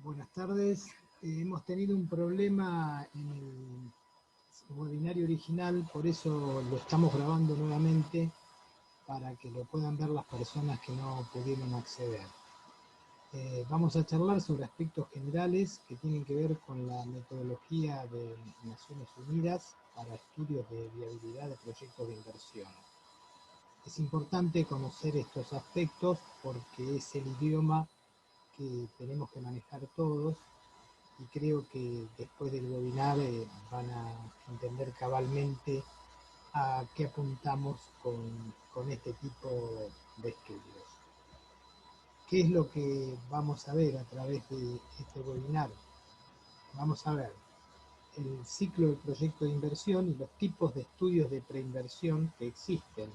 Buenas tardes. Hemos tenido un problema en el webinario original, por eso lo estamos grabando nuevamente para que lo puedan ver las personas que no pudieron acceder. Vamos a charlar sobre aspectos generales que tienen que ver con la metodología de Naciones Unidas para estudios de viabilidad de proyectos de inversión. Es importante conocer estos aspectos porque es el idioma que tenemos que manejar todos y creo que después del webinar van a entender cabalmente a qué apuntamos con este tipo de estudios. ¿Qué es lo que vamos a ver a través de este webinar? Vamos a ver el ciclo del proyecto de inversión y los tipos de estudios de preinversión que existen,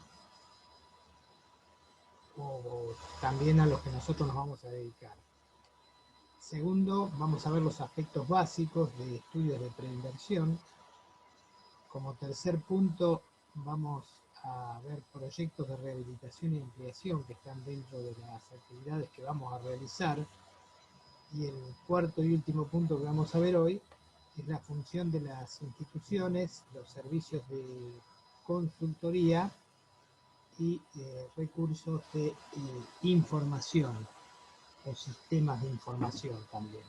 o también a los que nosotros nos vamos a dedicar. Segundo, vamos a ver los aspectos básicos de estudios de preinversión. Como tercer punto, vamos a ver proyectos de rehabilitación y ampliación que están dentro de las actividades que vamos a realizar. Y el cuarto y último punto que vamos a ver hoy es la función de las instituciones, los servicios de consultoría y recursos de información o sistemas de información también.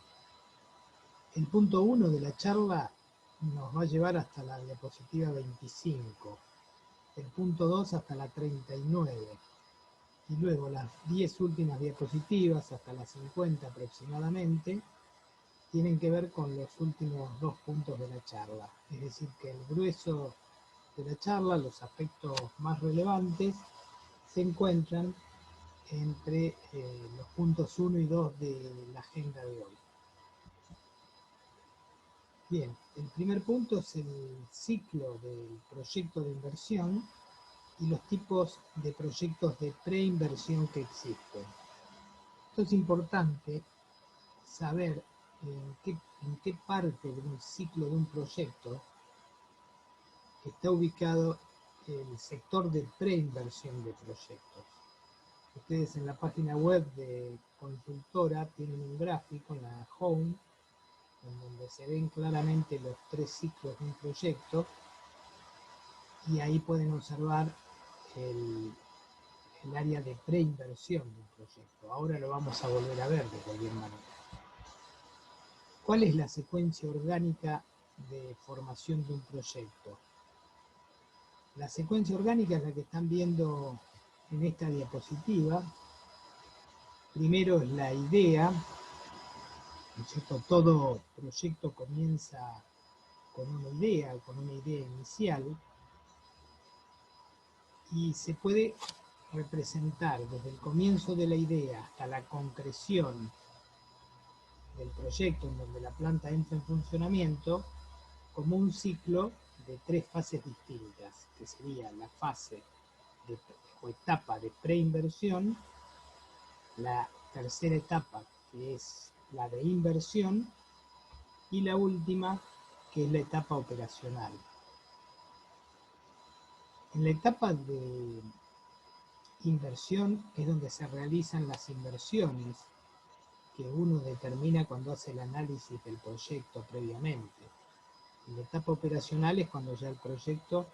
El punto 1 de la charla nos va a llevar hasta la diapositiva 25, el punto 2 hasta la 39, y luego las 10 últimas diapositivas, hasta las 50 aproximadamente, tienen que ver con los últimos 2 puntos de la charla. Es decir, que el grueso de la charla, los aspectos más relevantes, se encuentran entre los puntos 1 y 2 de la agenda de hoy. Bien, el primer punto es el ciclo del proyecto de inversión y los tipos de proyectos de preinversión que existen. Esto es importante saber en qué parte de un ciclo de un proyecto está ubicado el sector de preinversión de proyectos. Ustedes en la página web de consultora tienen un gráfico en la home en donde se ven claramente los 3 ciclos de un proyecto y ahí pueden observar el área de preinversión de un proyecto. Ahora lo vamos a volver a ver de cualquier manera. ¿Cuál es la secuencia orgánica de formación de un proyecto? La secuencia orgánica es la que están viendo en esta diapositiva. Primero es la idea, ¿no es cierto? Todo proyecto comienza con una idea inicial, y se puede representar desde el comienzo de la idea hasta la concreción del proyecto en donde la planta entra en funcionamiento como un ciclo de 3 fases distintas, que sería la fase o etapa de preinversión, la tercera etapa que es la de inversión y la última que es la etapa operacional. En la etapa de inversión es donde se realizan las inversiones que uno determina cuando hace el análisis del proyecto previamente. Y la etapa operacional es cuando ya el proyecto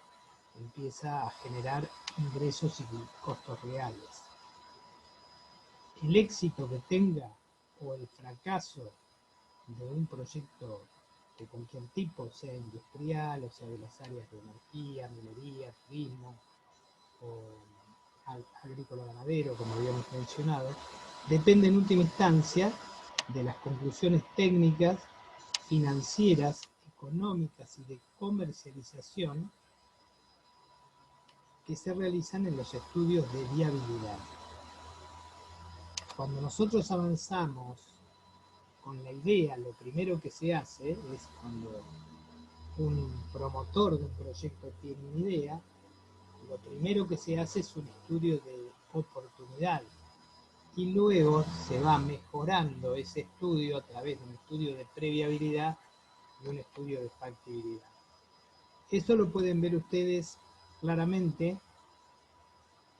empieza a generar ingresos y costos reales. El éxito que tenga o el fracaso de un proyecto de cualquier tipo, sea industrial o sea de las áreas de energía, minería, turismo o agrícola ganadero, como habíamos mencionado, depende en última instancia de las conclusiones técnicas, financieras, económicas y de comercialización que se realizan en los estudios de viabilidad. Cuando nosotros avanzamos con la idea, lo primero que se hace es cuando un promotor de un proyecto tiene una idea, lo primero que se hace es un estudio de oportunidad y luego se va mejorando ese estudio a través de un estudio de previabilidad y un estudio de factibilidad. Eso lo pueden ver ustedes claramente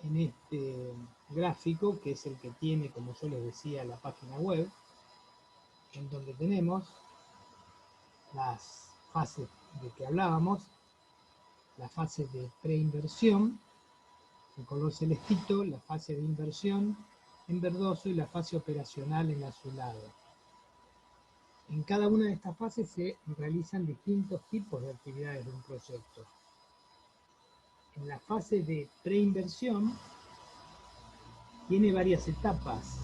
en este gráfico, que es el que tiene, como yo les decía, la página web, en donde tenemos las fases de que hablábamos, la fase de preinversión, en color celestito, la fase de inversión en verdoso y la fase operacional en azulado. En cada una de estas fases se realizan distintos tipos de actividades de un proyecto. En la fase de preinversión tiene varias etapas.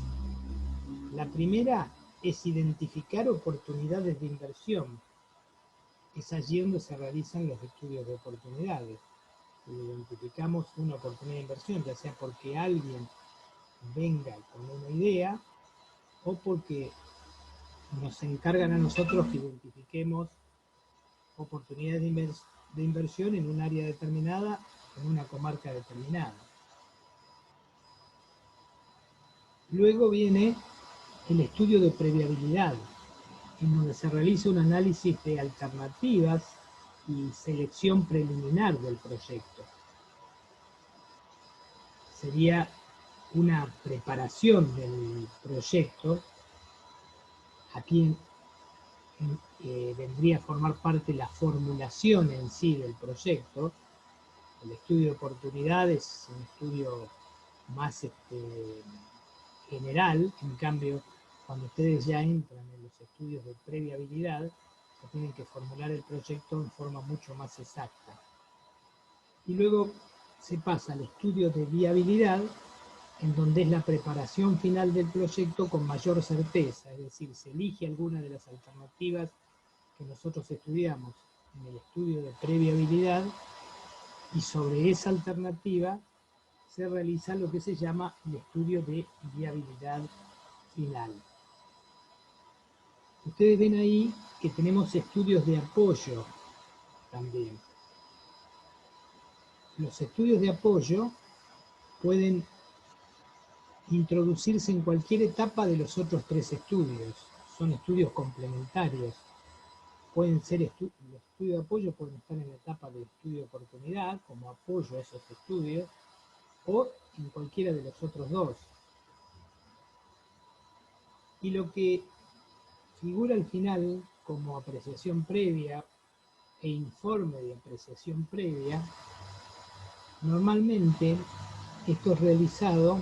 La primera es identificar oportunidades de inversión. Es allí donde se realizan los estudios de oportunidades. Identificamos una oportunidad de inversión, ya sea porque alguien venga con una idea o porque nos encargan a nosotros que identifiquemos oportunidades de inversión en un área determinada, en una comarca determinada. Luego viene el estudio de previabilidad, en donde se realiza un análisis de alternativas y selección preliminar del proyecto. Sería una preparación del proyecto. Aquí vendría a formar parte la formulación en sí del proyecto. El estudio de oportunidades es un estudio más general. En cambio, cuando ustedes ya entran en los estudios de previabilidad, tienen que formular el proyecto en forma mucho más exacta. Y luego se pasa al estudio de viabilidad, en donde es la preparación final del proyecto con mayor certeza, es decir, se elige alguna de las alternativas que nosotros estudiamos en el estudio de previabilidad y sobre esa alternativa se realiza lo que se llama el estudio de viabilidad final. Ustedes ven ahí que tenemos estudios de apoyo también. Los estudios de apoyo pueden introducirse en cualquier etapa de los otros tres estudios. Son estudios complementarios. Pueden ser los estudios de apoyo pueden estar en la etapa de estudio de oportunidad, como apoyo a esos estudios, o en cualquiera de los otros dos. Y lo que figura al final como apreciación previa e informe de apreciación previa, normalmente esto es realizado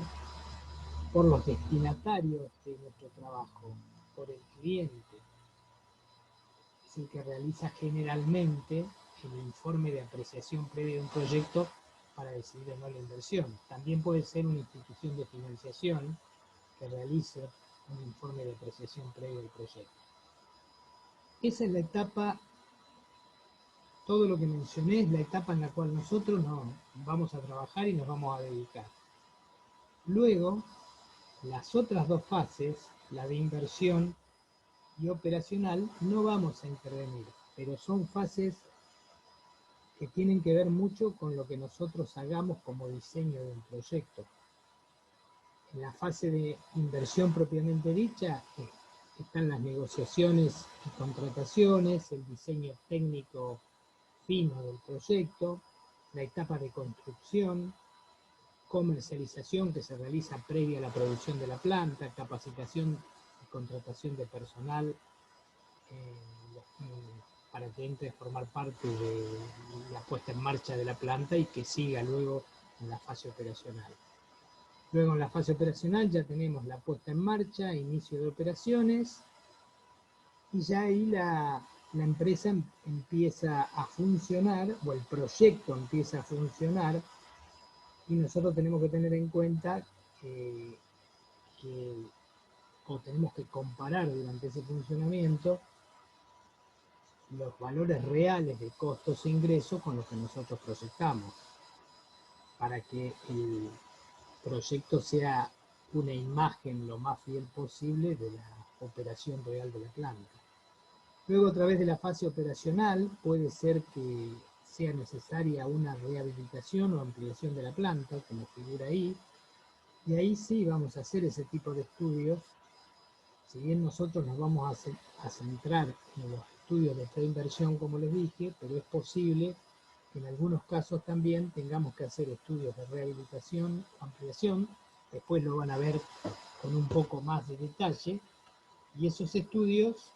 por los destinatarios de nuestro trabajo, por el cliente. Es el que realiza generalmente el informe de apreciación previa de un proyecto para decidir o no la inversión. También puede ser una institución de financiación que realice un informe de apreciación previa del proyecto. Esa es la etapa, todo lo que mencioné es la etapa en la cual nosotros nos vamos a trabajar y nos vamos a dedicar. Luego, las otras dos fases, la de inversión y operacional, no vamos a intervenir, pero son fases que tienen que ver mucho con lo que nosotros hagamos como diseño de un proyecto. En la fase de inversión propiamente dicha están las negociaciones y contrataciones, el diseño técnico fino del proyecto, la etapa de construcción, comercialización que se realiza previa a la producción de la planta, capacitación y contratación de personal para que entre a formar parte de la puesta en marcha de la planta y que siga luego en la fase operacional. Luego en la fase operacional ya tenemos la puesta en marcha, inicio de operaciones, y ya ahí la empresa empieza a funcionar, o el proyecto empieza a funcionar, y nosotros tenemos que tener en cuenta o tenemos que comparar durante ese funcionamiento los valores reales de costos e ingresos con los que nosotros proyectamos, para que el proyecto sea una imagen lo más fiel posible de la operación real de la planta. Luego, a través de la fase operacional, puede ser que sea necesaria una rehabilitación o ampliación de la planta, como figura ahí, y ahí sí vamos a hacer ese tipo de estudios. Si bien nosotros nos vamos a centrar en los estudios de preinversión, como les dije, pero es posible que en algunos casos también tengamos que hacer estudios de rehabilitación, ampliación, después lo van a ver con un poco más de detalle, Y esos estudios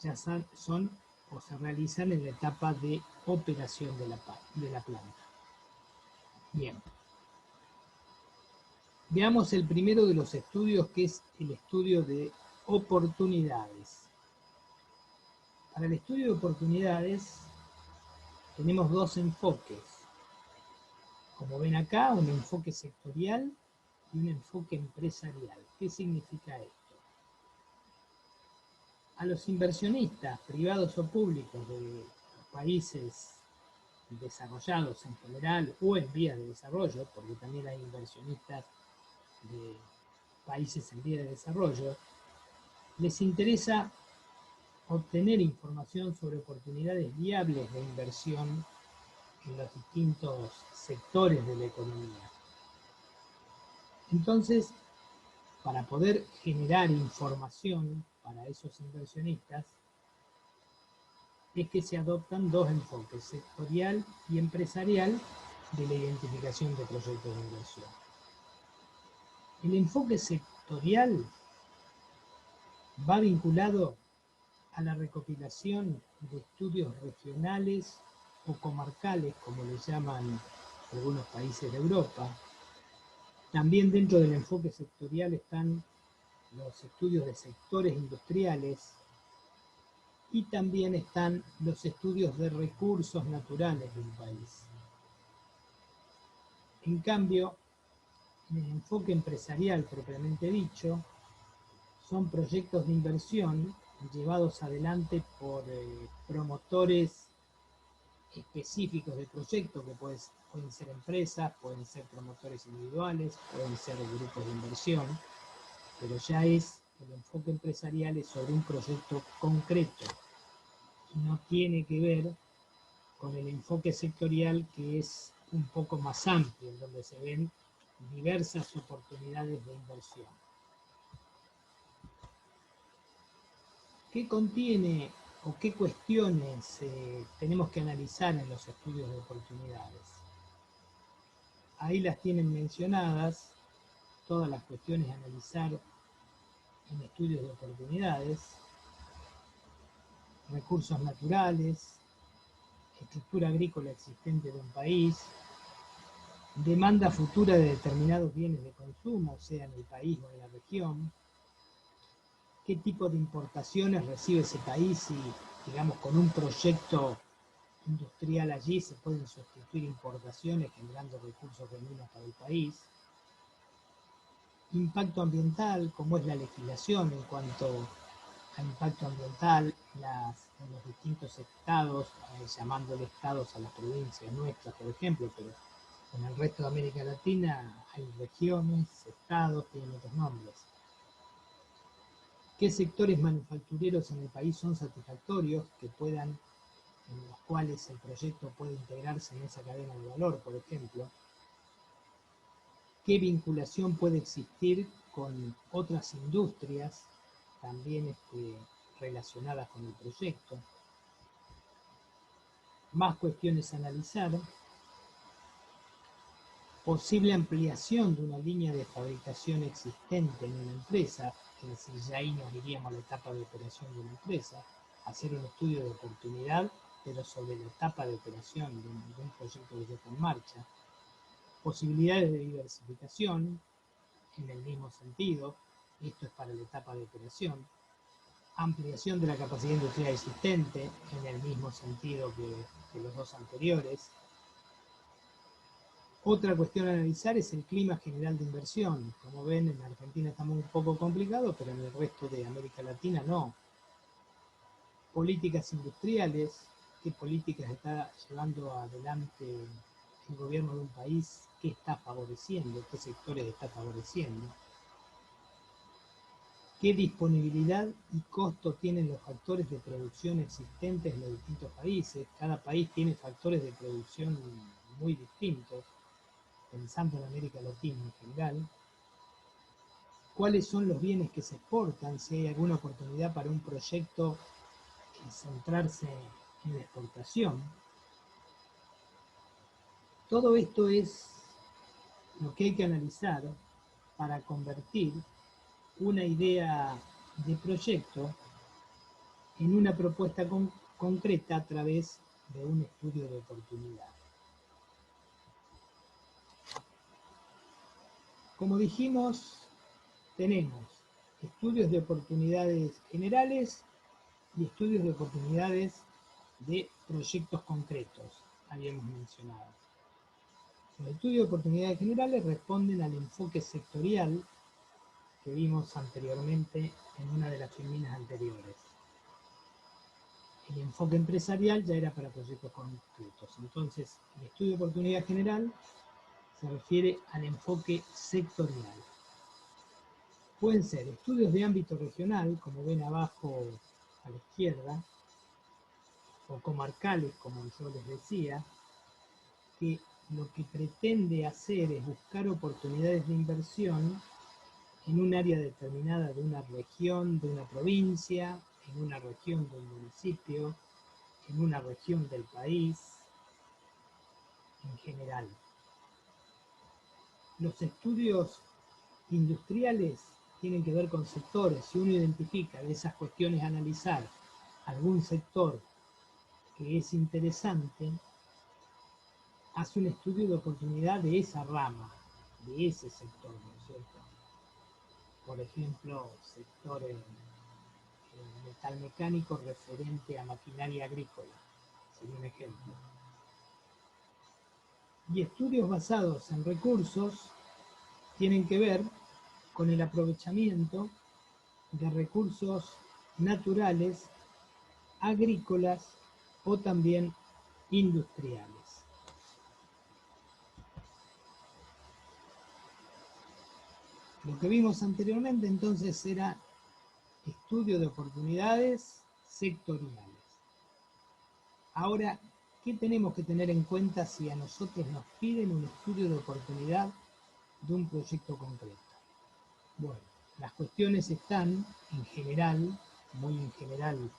ya son o se realizan en la etapa de operación de la planta. Bien. Veamos el primero de los estudios, que es el estudio de oportunidades. Para el estudio de oportunidades tenemos dos enfoques. Como ven acá, un enfoque sectorial y un enfoque empresarial. ¿Qué significa esto? A los inversionistas, privados o públicos de los países desarrollados en general o en vías de desarrollo, porque también hay inversionistas de países en vías de desarrollo, les interesa obtener información sobre oportunidades viables de inversión en los distintos sectores de la economía. Entonces, para poder generar información para esos inversionistas, es que se adoptan dos enfoques, sectorial y empresarial, de la identificación de proyectos de inversión. El enfoque sectorial va vinculado a la recopilación de estudios regionales o comarcales, como le llaman algunos países de Europa. También dentro del enfoque sectorial están los estudios de sectores industriales y también están los estudios de recursos naturales del país. En cambio, en el enfoque empresarial propiamente dicho, son proyectos de inversión llevados adelante por promotores específicos del proyecto, que pueden ser empresas, pueden ser promotores individuales, pueden ser grupos de inversión, pero ya es el enfoque empresarial es sobre un proyecto concreto y no tiene que ver con el enfoque sectorial, que es un poco más amplio, en donde se ven diversas oportunidades de inversión. ¿Qué contiene o qué cuestiones tenemos que analizar en los estudios de oportunidades? Ahí las tienen mencionadas, todas las cuestiones a analizar en estudios de oportunidades: recursos naturales, estructura agrícola existente de un país, demanda futura de determinados bienes de consumo, sea en el país o en la región, qué tipo de importaciones recibe ese país y, digamos, con un proyecto industrial allí se pueden sustituir importaciones generando recursos genuinos para el país, impacto ambiental, cómo es la legislación en cuanto a impacto ambiental en los distintos estados, llamándole estados a las provincias nuestras, por ejemplo, pero en el resto de América Latina hay regiones, estados, tienen otros nombres. ¿Qué sectores manufactureros en el país son satisfactorios, en los cuales el proyecto puede integrarse en esa cadena de valor, por ejemplo? ¿Qué vinculación puede existir con otras industrias también relacionadas con el proyecto? Más cuestiones a analizar: posible ampliación de una línea de fabricación existente en una empresa, es decir, ya ahí nos iríamos a la etapa de operación de una empresa, hacer un estudio de oportunidad, pero sobre la etapa de operación de un proyecto que ya está en marcha. Posibilidades de diversificación, en el mismo sentido, esto es para la etapa de operación. Ampliación de la capacidad industrial existente, en el mismo sentido que los dos anteriores. Otra cuestión a analizar es el clima general de inversión. Como ven, en Argentina estamos un poco complicados, pero en el resto de América Latina no. Políticas industriales: qué políticas está llevando adelante el gobierno de un país, qué está favoreciendo, qué sectores está favoreciendo. ¿Qué disponibilidad y costo tienen los factores de producción existentes en los distintos países? Cada país tiene factores de producción muy distintos, pensando en América Latina en general. ¿Cuáles son los bienes que se exportan? Si hay alguna oportunidad para un proyecto centrarse en la exportación. Todo esto es lo que hay que analizar para convertir una idea de proyecto en una propuesta concreta a través de un estudio de oportunidad. Como dijimos, tenemos estudios de oportunidades generales y estudios de oportunidades de proyectos concretos, habíamos mencionado. Los estudios de oportunidades generales responden al enfoque sectorial que vimos anteriormente en una de las filminas anteriores. El enfoque empresarial ya era para proyectos concretos. Entonces, el estudio de oportunidad general se refiere al enfoque sectorial. Pueden ser estudios de ámbito regional, como ven abajo a la izquierda, o comarcales, como yo les decía, que lo que pretende hacer es buscar oportunidades de inversión en un área determinada de una región, de una provincia, en una región de un municipio, en una región del país, en general. Los estudios industriales tienen que ver con sectores. Si uno identifica de esas cuestiones a analizar algún sector que es interesante, hace un estudio de oportunidad de esa rama, de ese sector, ¿no es cierto? Por ejemplo, sector metalmecánico referente a maquinaria agrícola, sería un ejemplo. Y estudios basados en recursos tienen que ver con el aprovechamiento de recursos naturales, agrícolas o también industriales. Lo que vimos anteriormente entonces era estudio de oportunidades sectoriales. Ahora, ¿qué tenemos que tener en cuenta si a nosotros nos piden un estudio de oportunidad de un proyecto concreto? Bueno, las cuestiones están en general, muy en general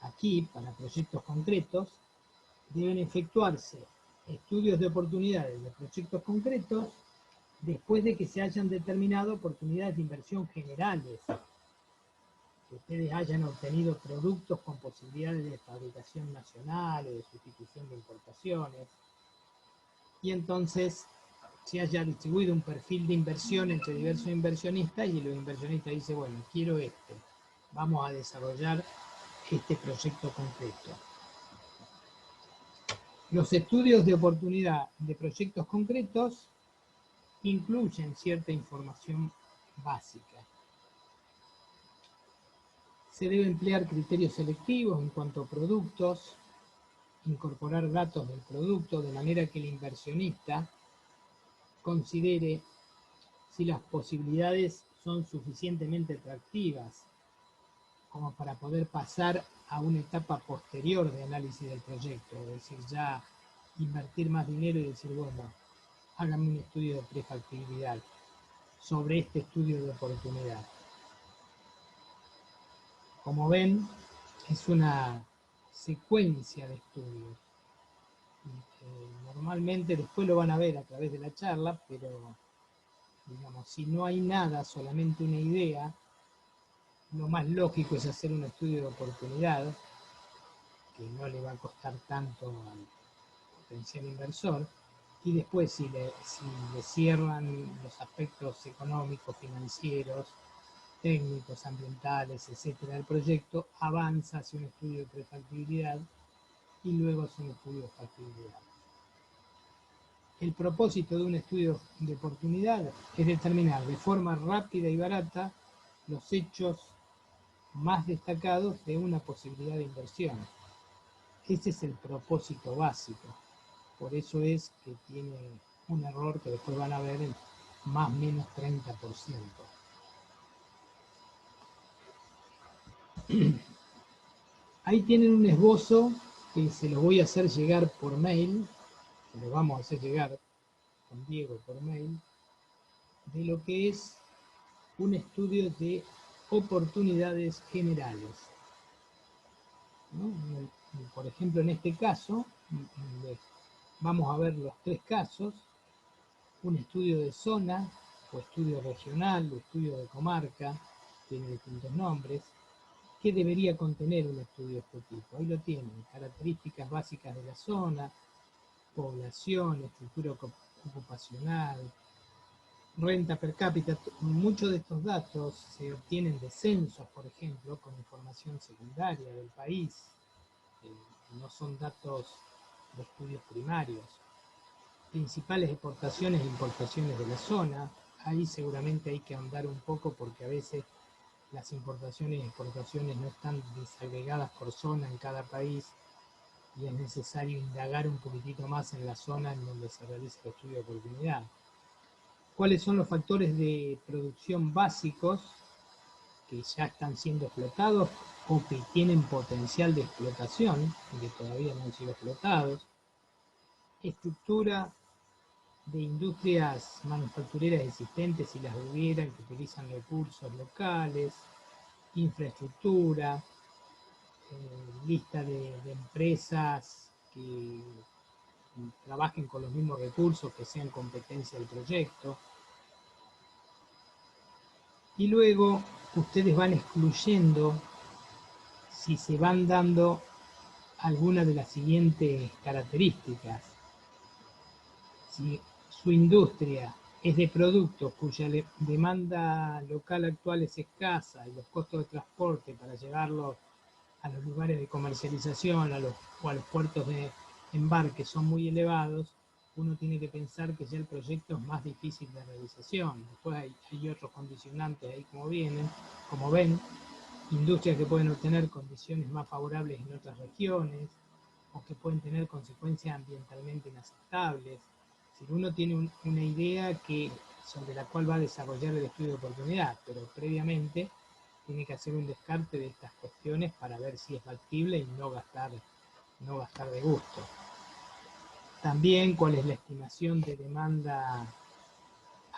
aquí, para proyectos concretos, deben efectuarse estudios de oportunidades de proyectos concretos después de que se hayan determinado oportunidades de inversión generales, que ustedes hayan obtenido productos con posibilidades de fabricación nacional o de sustitución de importaciones, y entonces se haya distribuido un perfil de inversión entre diversos inversionistas y los inversionistas dicen, bueno, quiero vamos a desarrollar este proyecto concreto. Los estudios de oportunidad de proyectos concretos incluyen cierta información básica. Se debe emplear criterios selectivos en cuanto a productos, incorporar datos del producto de manera que el inversionista considere si las posibilidades son suficientemente atractivas como para poder pasar a una etapa posterior de análisis del proyecto, es decir, ya invertir más dinero y decir, bueno, háganme un estudio de prefactibilidad sobre este estudio de oportunidad. Como ven, es una secuencia de estudios. Normalmente después lo van a ver a través de la charla, pero digamos, si no hay nada, solamente una idea, lo más lógico es hacer un estudio de oportunidad, que no le va a costar tanto al potencial inversor, y después si le cierran los aspectos económicos, financieros, técnicos, ambientales, etcétera, del proyecto, avanza hacia un estudio de prefactibilidad y luego hacia un estudio de factibilidad. El propósito de un estudio de oportunidad es determinar de forma rápida y barata los hechos más destacados de una posibilidad de inversión. Ese es el propósito básico. Por eso es que tiene un error que después van a ver en más o menos 30%. Ahí tienen un esbozo que se los voy a hacer llegar por mail, que lo vamos a hacer llegar con Diego por mail, de lo que es un estudio de oportunidades generales, ¿no? Por ejemplo, en este caso, vamos a ver los tres casos: un estudio de zona o estudio regional, o estudio de comarca, tiene distintos nombres. ¿Qué debería contener un estudio de este tipo? Ahí lo tienen: características básicas de la zona, población, estructura ocupacional, renta per cápita. Muchos de estos datos se obtienen de censos, por ejemplo, con información secundaria del país. No son datos de estudios primarios. Principales exportaciones e importaciones de la zona. Ahí seguramente hay que ahondar un poco, porque a veces las importaciones y exportaciones no están desagregadas por zona en cada país, y es necesario indagar un poquitito más en la zona en donde se realiza el estudio de oportunidad. ¿Cuáles son los factores de producción básicos que ya están siendo explotados o que tienen potencial de explotación y que todavía no han sido explotados? Estructura de industrias manufactureras existentes, si las hubieran, que utilizan recursos locales. Infraestructura, lista de empresas que trabajen con los mismos recursos, que sean competencia del proyecto. Y luego ustedes van excluyendo si se van dando alguna de las siguientes características. Si su industria es de productos cuya demanda local actual es escasa y los costos de transporte para llevarlos a los lugares de comercialización o a los puertos de embarque son muy elevados, uno tiene que pensar que ya el proyecto es más difícil de realización. Después hay otros condicionantes ahí, como ven, industrias que pueden obtener condiciones más favorables en otras regiones, o que pueden tener consecuencias ambientalmente inaceptables. Si uno tiene una idea sobre la cual va a desarrollar el estudio de oportunidad, pero previamente tiene que hacer un descarte de estas cuestiones para ver si es factible y no gastar de gusto. También cuál es la estimación de demanda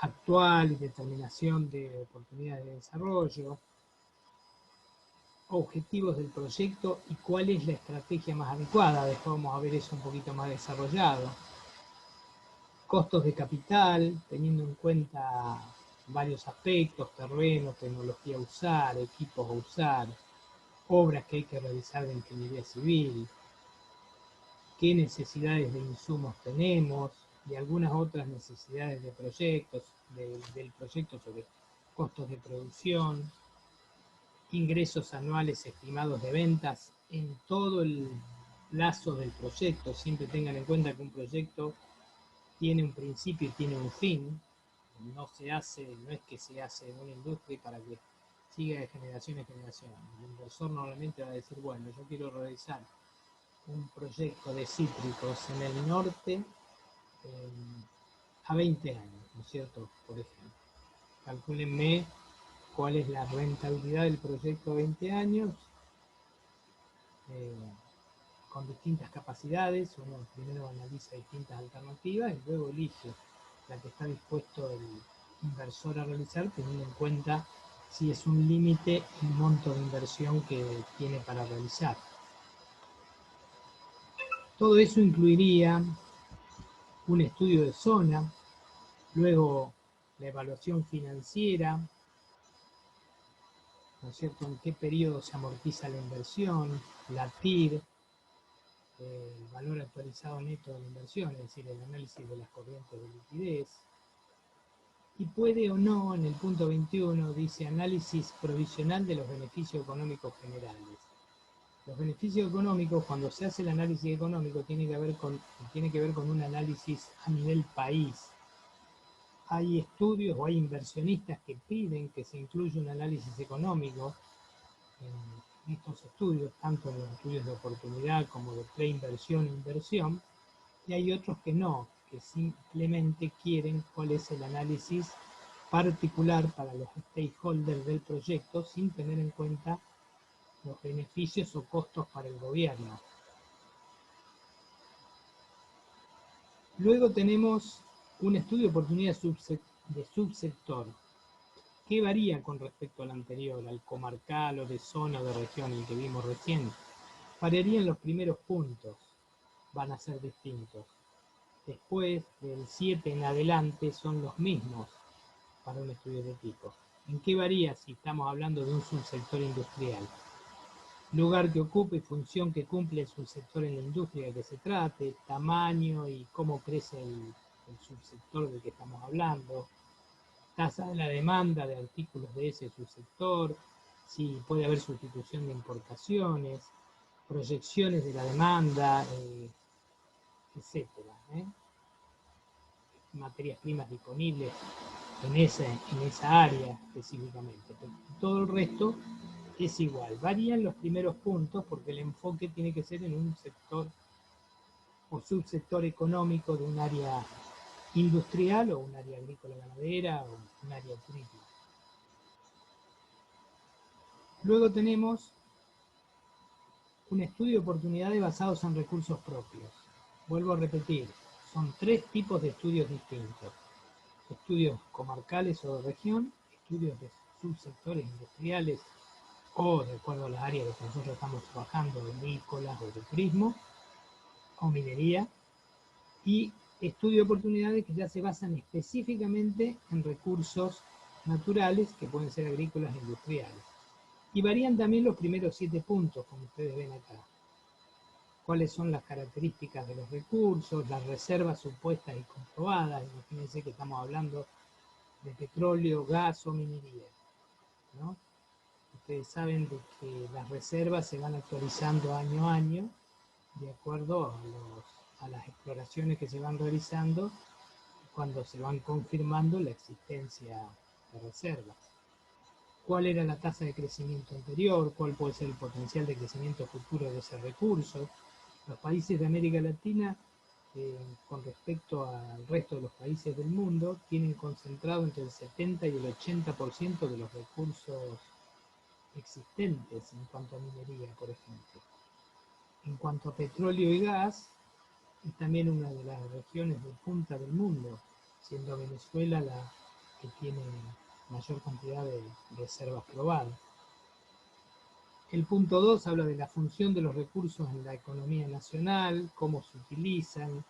actual y determinación de oportunidades de desarrollo, objetivos del proyecto y cuál es la estrategia más adecuada. Después vamos a ver eso un poquito más desarrollado. Costos de capital, teniendo en cuenta varios aspectos: terreno, tecnología a usar, equipos a usar, obras que hay que realizar de ingeniería civil, qué necesidades de insumos tenemos y algunas otras necesidades de proyectos, del proyecto, sobre costos de producción, ingresos anuales estimados de ventas en todo el plazo del proyecto. Siempre tengan en cuenta que un proyecto tiene un principio y tiene un fin. No es que se hace en una industria para que siga de generación en generación. El inversor normalmente va a decir: bueno, yo quiero realizar un proyecto de cítricos en el norte a 20 años, ¿no es cierto? Por ejemplo, calcúlenme cuál es la rentabilidad del proyecto a 20 años, con distintas capacidades. Uno primero analiza distintas alternativas y luego elige la que está dispuesto el inversor a realizar, teniendo en cuenta si es un límite el monto de inversión que tiene para realizar. Todo eso incluiría un estudio de zona, luego la evaluación financiera, ¿no es cierto?, en qué periodo se amortiza la inversión, la TIR, el valor actualizado neto de la inversión, es decir, el análisis de las corrientes de liquidez. Y puede o no, en el punto 21, dice análisis provisional de los beneficios económicos generales. Los beneficios económicos, cuando se hace el análisis económico, tiene que ver con un análisis a nivel país. Hay estudios o hay inversionistas que piden que se incluya un análisis económico en estos estudios, tanto en los estudios de oportunidad como de preinversión e inversión, y hay otros que no, que simplemente quieren cuál es el análisis particular para los stakeholders del proyecto, sin tener en cuenta los beneficios o costos para el gobierno. Luego tenemos un estudio de oportunidad de subsector, que varía con respecto al anterior, al comarcal o de zona o de región, el que vimos recién. Variarían los primeros puntos, van a ser distintos. Después, del 7 en adelante, son los mismos. para un estudio de tipo. ¿En qué varía si estamos hablando de un subsector industrial? Lugar que ocupa y función que cumple el subsector en la industria de que se trate, tamaño y cómo crece el subsector del que estamos hablando, tasa de la demanda de artículos de ese subsector, si puede haber sustitución de importaciones, proyecciones de la demanda, etcétera, materias primas disponibles en esa área específicamente. Pero todo el resto es igual. Varían los primeros puntos porque el enfoque tiene que ser en un sector o subsector económico de un área industrial o un área agrícola ganadera o un área turística. Luego tenemos un estudio de oportunidades basados en recursos propios. Vuelvo a repetir, son 3 tipos de estudios distintos. Estudios comarcales o de región, estudios de subsectores industriales o de acuerdo a las áreas en las que nosotros estamos trabajando, agrícolas o de turismo o minería, y estudio de oportunidades que ya se basan específicamente en recursos naturales que pueden ser agrícolas e industriales. Y varían también los primeros 7 puntos, como ustedes ven acá. Cuáles son las características de los recursos, las reservas supuestas y comprobadas. Imagínense que estamos hablando de petróleo, gas o minería, ¿no? Ustedes saben de que las reservas se van actualizando año a año de acuerdo a las exploraciones que se van realizando cuando se van confirmando la existencia de reservas. ¿Cuál era la tasa de crecimiento anterior? ¿Cuál puede ser el potencial de crecimiento futuro de ese recurso? Los países de América Latina, con respecto al resto de los países del mundo, tienen concentrado entre el 70 y el 80% de los recursos existentes en cuanto a minería, por ejemplo. En cuanto a petróleo y gas, es también una de las regiones de punta del mundo, siendo Venezuela la que tiene mayor cantidad de reservas probadas. El punto 2 habla de la función de los recursos en la economía nacional, cómo se utilizan,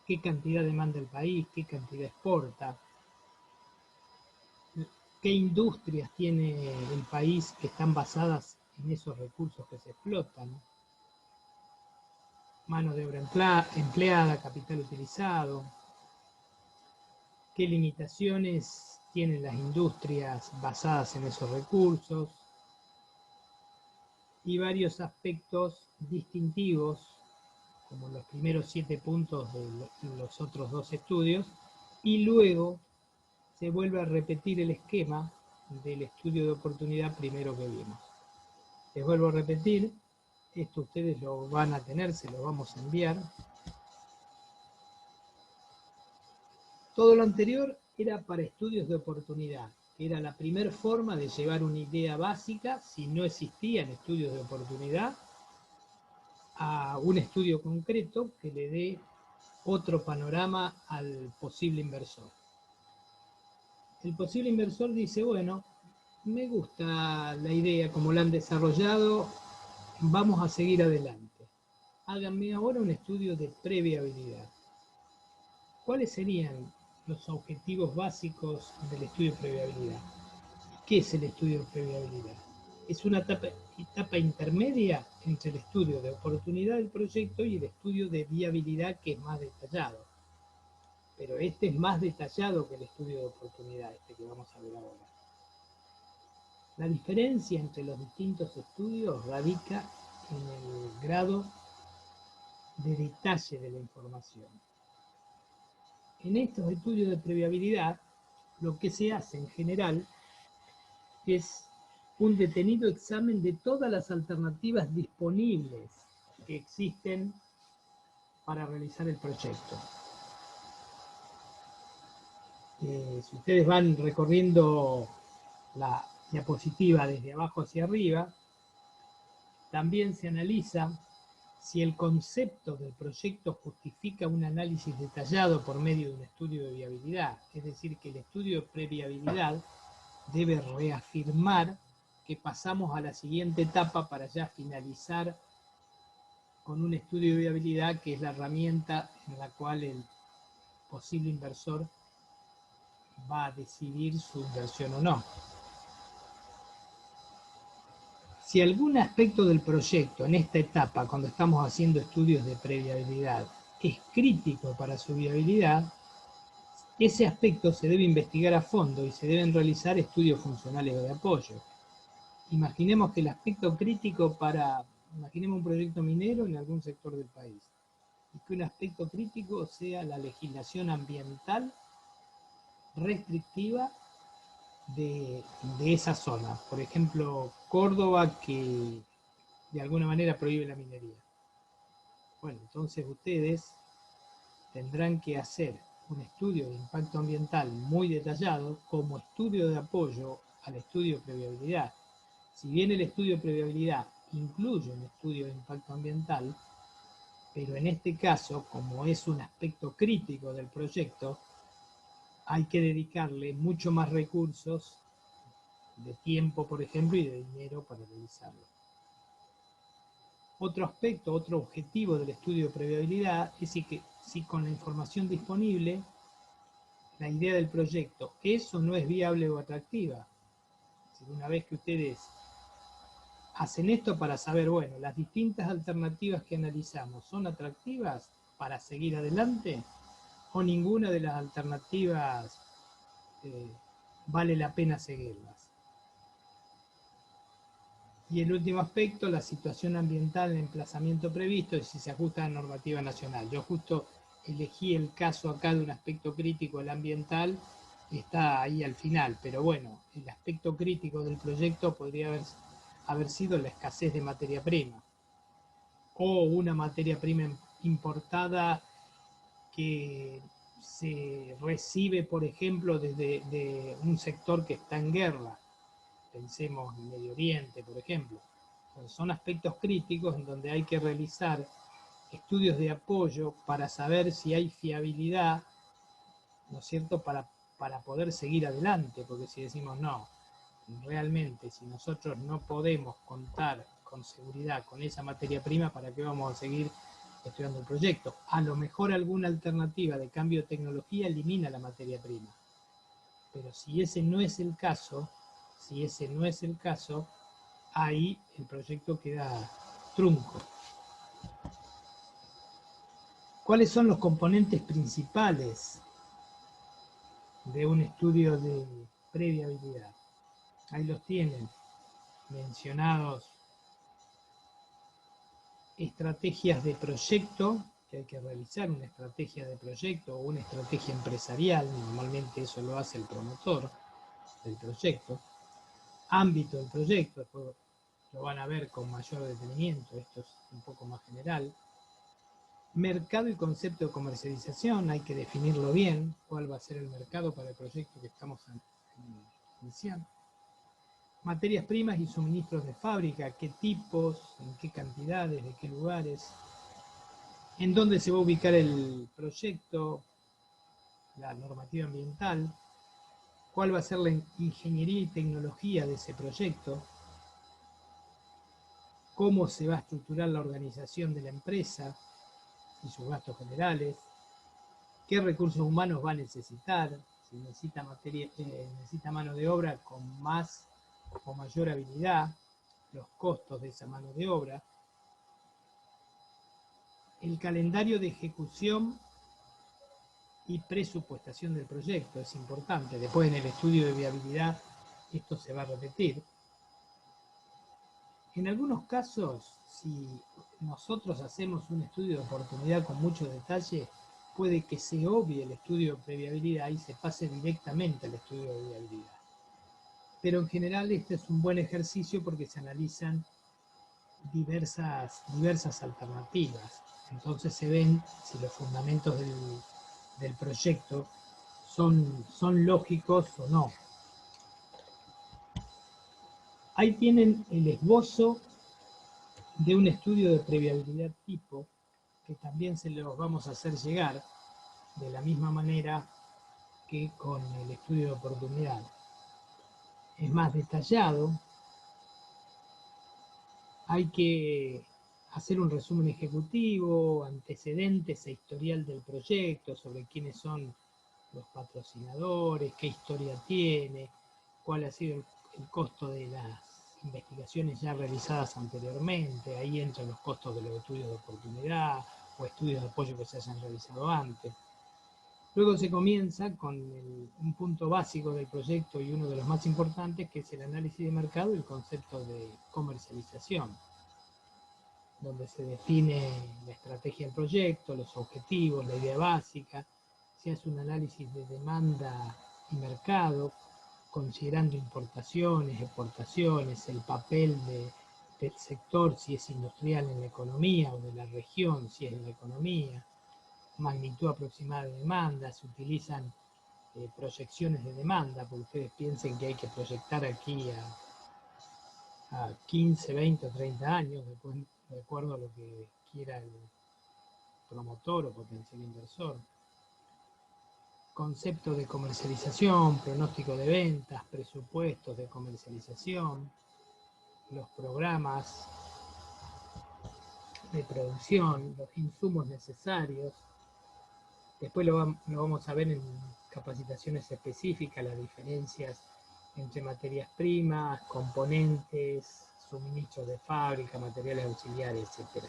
qué cantidad demanda el país, qué cantidad exporta, qué industrias tiene el país que están basadas en esos recursos que se explotan, mano de obra empleada, capital utilizado, qué limitaciones tienen las industrias basadas en esos recursos y varios aspectos distintivos, como los primeros 7 puntos de los otros 2 estudios, y luego se vuelve a repetir el esquema del estudio de oportunidad primero que vimos. Les vuelvo a repetir, esto ustedes lo van a tener, se lo vamos a enviar. Todo lo anterior era para estudios de oportunidad, que era la primera forma de llevar una idea básica, si no existían estudios de oportunidad, a un estudio concreto que le dé otro panorama al posible inversor. El posible inversor dice, bueno, me gusta la idea como la han desarrollado, vamos a seguir adelante. Háganme ahora un estudio de previabilidad. ¿Cuáles serían los objetivos básicos del estudio de previabilidad? ¿Qué es el estudio de previabilidad? Es una etapa intermedia entre el estudio de oportunidad del proyecto y el estudio de viabilidad, que es más detallado. Pero este es más detallado que el estudio de oportunidad, este que vamos a ver ahora. La diferencia entre los distintos estudios radica en el grado de detalle de la información. En estos estudios de previabilidad, lo que se hace en general es un detenido examen de todas las alternativas disponibles que existen para realizar el proyecto. Si ustedes van recorriendo la diapositiva desde abajo hacia arriba, también se analiza si el concepto del proyecto justifica un análisis detallado por medio de un estudio de viabilidad. Es decir, que el estudio de previabilidad debe reafirmar que pasamos a la siguiente etapa para ya finalizar con un estudio de viabilidad, que es la herramienta en la cual el posible inversor va a decidir su inversión o no. Si algún aspecto del proyecto en esta etapa, cuando estamos haciendo estudios de previabilidad, es crítico para su viabilidad, ese aspecto se debe investigar a fondo y se deben realizar estudios funcionales o de apoyo. Imaginemos que el aspecto crítico imaginemos un proyecto minero en algún sector del país, y que un aspecto crítico sea la legislación ambiental restrictiva de esa zona. Por ejemplo, Córdoba, que de alguna manera prohíbe la minería. Bueno, entonces ustedes tendrán que hacer un estudio de impacto ambiental muy detallado como estudio de apoyo al estudio de previabilidad. Si bien el estudio de previabilidad incluye un estudio de impacto ambiental, pero en este caso, como es un aspecto crítico del proyecto, hay que dedicarle mucho más recursos de tiempo, por ejemplo, y de dinero para realizarlo. Otro aspecto, otro objetivo del estudio de previabilidad es que si con la información disponible la idea del proyecto es o no es viable o atractiva. Una vez que ustedes hacen esto para saber, bueno, las distintas alternativas que analizamos son atractivas para seguir adelante o ninguna de las alternativas vale la pena seguirlas. Y el último aspecto, la situación ambiental en el emplazamiento previsto y si se ajusta a la normativa nacional. Yo justo elegí el caso acá de un aspecto crítico, el ambiental, está ahí al final, pero bueno, el aspecto crítico del proyecto podría haber sido la escasez de materia prima o una materia prima importada que se recibe, por ejemplo, desde un sector que está en guerra. Pensemos en Medio Oriente, por ejemplo. Entonces, son aspectos críticos en donde hay que realizar estudios de apoyo para saber si hay fiabilidad, ¿no es cierto?, para poder seguir adelante, porque si decimos no, realmente si nosotros no podemos contar con seguridad con esa materia prima, ¿para qué vamos a seguir estudiando el proyecto? A lo mejor alguna alternativa de cambio de tecnología elimina la materia prima, pero si ese no es el caso, ahí el proyecto queda trunco. ¿Cuáles son los componentes principales de un estudio de previabilidad? Ahí los tienen mencionados. Estrategias de proyecto, que hay que realizar una estrategia de proyecto o una estrategia empresarial, normalmente eso lo hace el promotor del proyecto. Ámbito del proyecto, después lo van a ver con mayor detenimiento, esto es un poco más general. Mercado y concepto de comercialización, hay que definirlo bien, cuál va a ser el mercado para el proyecto que estamos iniciando. Materias primas y suministros de fábrica, qué tipos, en qué cantidades, de qué lugares, en dónde se va a ubicar el proyecto, la normativa ambiental, cuál va a ser la ingeniería y tecnología de ese proyecto, cómo se va a estructurar la organización de la empresa y sus gastos generales, qué recursos humanos va a necesitar, si necesita mano de obra con más o mayor habilidad, los costos de esa mano de obra, el calendario de ejecución y presupuestación del proyecto, es importante. Después en el estudio de viabilidad esto se va a repetir. En algunos casos, si nosotros hacemos un estudio de oportunidad con mucho detalle, puede que se obvie el estudio de previabilidad y se pase directamente al estudio de viabilidad. Pero en general este es un buen ejercicio porque se analizan diversas alternativas. Entonces se ven si los fundamentos del proyecto son lógicos o no. Ahí tienen el esbozo de un estudio de previabilidad tipo, que también se los vamos a hacer llegar de la misma manera que con el estudio de oportunidad. Es más detallado, hay que hacer un resumen ejecutivo, antecedentes e historial del proyecto, sobre quiénes son los patrocinadores, qué historia tiene, cuál ha sido el costo de las investigaciones ya realizadas anteriormente. Ahí entran los costos de los estudios de oportunidad o estudios de apoyo que se hayan realizado antes. Luego se comienza con un punto básico del proyecto y uno de los más importantes, que es el análisis de mercado y el concepto de comercialización, donde se define la estrategia del proyecto, los objetivos, la idea básica, se hace un análisis de demanda y mercado, considerando importaciones, exportaciones, el papel del sector, si es industrial en la economía, o de la región, si es en la economía, magnitud aproximada de demanda, se utilizan proyecciones de demanda, porque ustedes piensen que hay que proyectar aquí a 15, 20 o 30 años, de acuerdo a lo que quiera el promotor o potencial inversor. Concepto de comercialización, pronóstico de ventas, presupuestos de comercialización, los programas de producción, los insumos necesarios. Después lo vamos a ver en capacitaciones específicas, las diferencias entre materias primas, componentes, suministros de fábrica, materiales auxiliares, etc.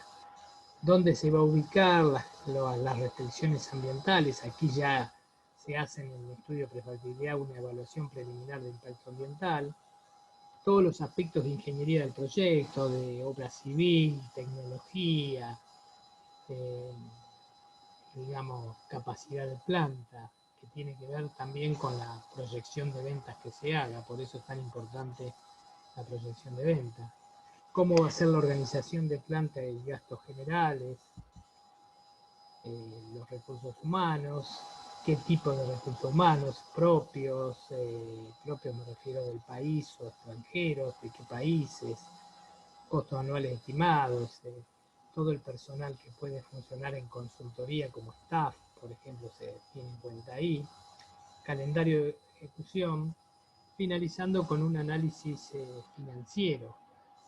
¿Dónde se va a ubicar las restricciones ambientales? Aquí ya se hace en el estudio de prefactibilidad una evaluación preliminar de impacto ambiental. Todos los aspectos de ingeniería del proyecto, de obra civil, tecnología, digamos, capacidad de planta, que tiene que ver también con la proyección de ventas que se haga, por eso es tan importante la proyección de ventas. Cómo va a ser la organización de planta y gastos generales, los recursos humanos, qué tipo de recursos humanos propios, propios me refiero del país o extranjeros, de qué países, costos anuales estimados, todo el personal que puede funcionar en consultoría como staff, por ejemplo, se tiene en cuenta ahí, calendario de ejecución, finalizando con un análisis financiero.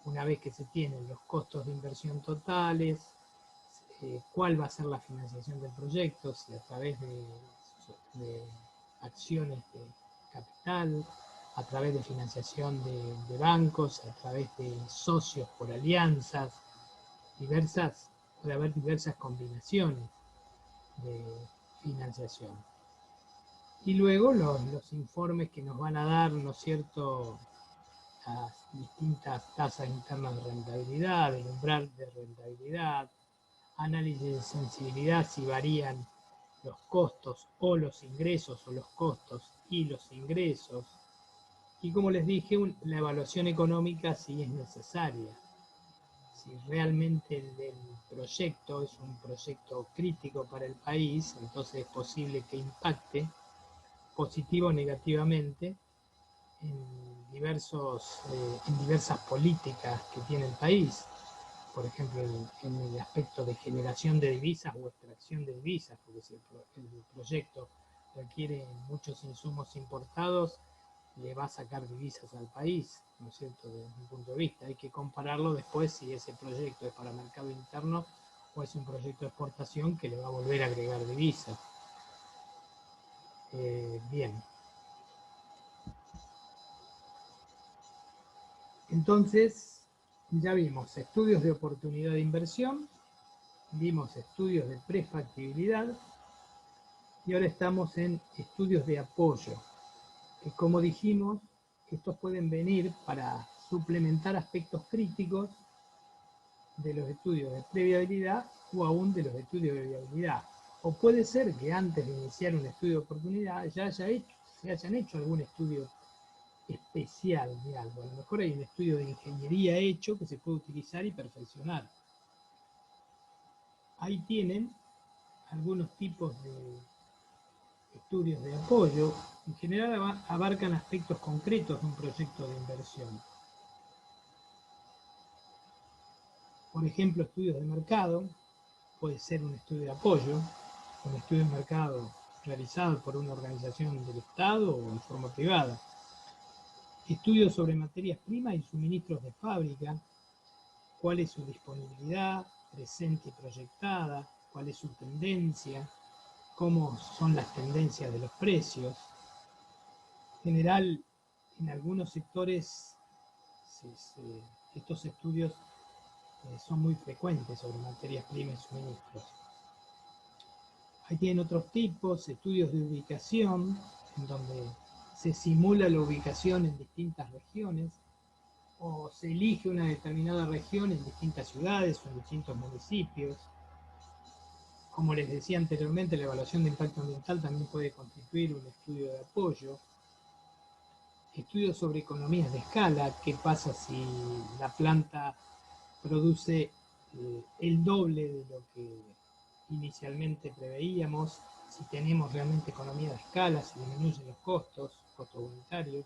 Una vez que se tienen los costos de inversión totales, cuál va a ser la financiación del proyecto, si a través de acciones de capital, a través de financiación de bancos, a través de socios por alianzas, puede haber diversas combinaciones de financiación. Y luego los informes que nos van a dar, ¿no es cierto?, las distintas tasas internas de rentabilidad, el umbral de rentabilidad, análisis de sensibilidad si varían los costos o los ingresos, o los costos y los ingresos. Y como les dije, la evaluación económica si es necesaria. Si realmente el proyecto es un proyecto crítico para el país, entonces es posible que impacte positivo o negativamente en diversas políticas que tiene el país. Por ejemplo, en el aspecto de generación de divisas o extracción de divisas, porque si el proyecto requiere muchos insumos importados, le va a sacar divisas al país, ¿no es cierto?, desde mi punto de vista. Hay que compararlo después si ese proyecto es para mercado interno o es un proyecto de exportación que le va a volver a agregar divisas. Bien. Entonces, ya vimos estudios de oportunidad de inversión, vimos estudios de prefactibilidad y ahora estamos en estudios de apoyo, que como dijimos, estos pueden venir para suplementar aspectos críticos de los estudios de previabilidad o aún de los estudios de viabilidad. O puede ser que antes de iniciar un estudio de oportunidad se hayan hecho algún estudio especial de algo. A lo mejor hay un estudio de ingeniería hecho que se puede utilizar y perfeccionar. Ahí tienen algunos tipos de estudios de apoyo. En general abarcan aspectos concretos de un proyecto de inversión. Por ejemplo, estudios de mercado, puede ser un estudio de apoyo, un estudio de mercado realizado por una organización del Estado o en forma privada. Estudios sobre materias primas y suministros de fábrica, cuál es su disponibilidad presente y proyectada, cuál es su tendencia, cómo son las tendencias de los precios. En general, en algunos sectores, estos estudios son muy frecuentes sobre materias primas y suministros. Ahí tienen otros tipos, estudios de ubicación, en donde se simula la ubicación en distintas regiones, o se elige una determinada región en distintas ciudades o en distintos municipios. Como les decía anteriormente, la evaluación de impacto ambiental también puede constituir un estudio de apoyo. Estudios sobre economías de escala, qué pasa si la planta produce el doble de lo que inicialmente preveíamos, si tenemos realmente economía de escala, si disminuyen los costos unitarios.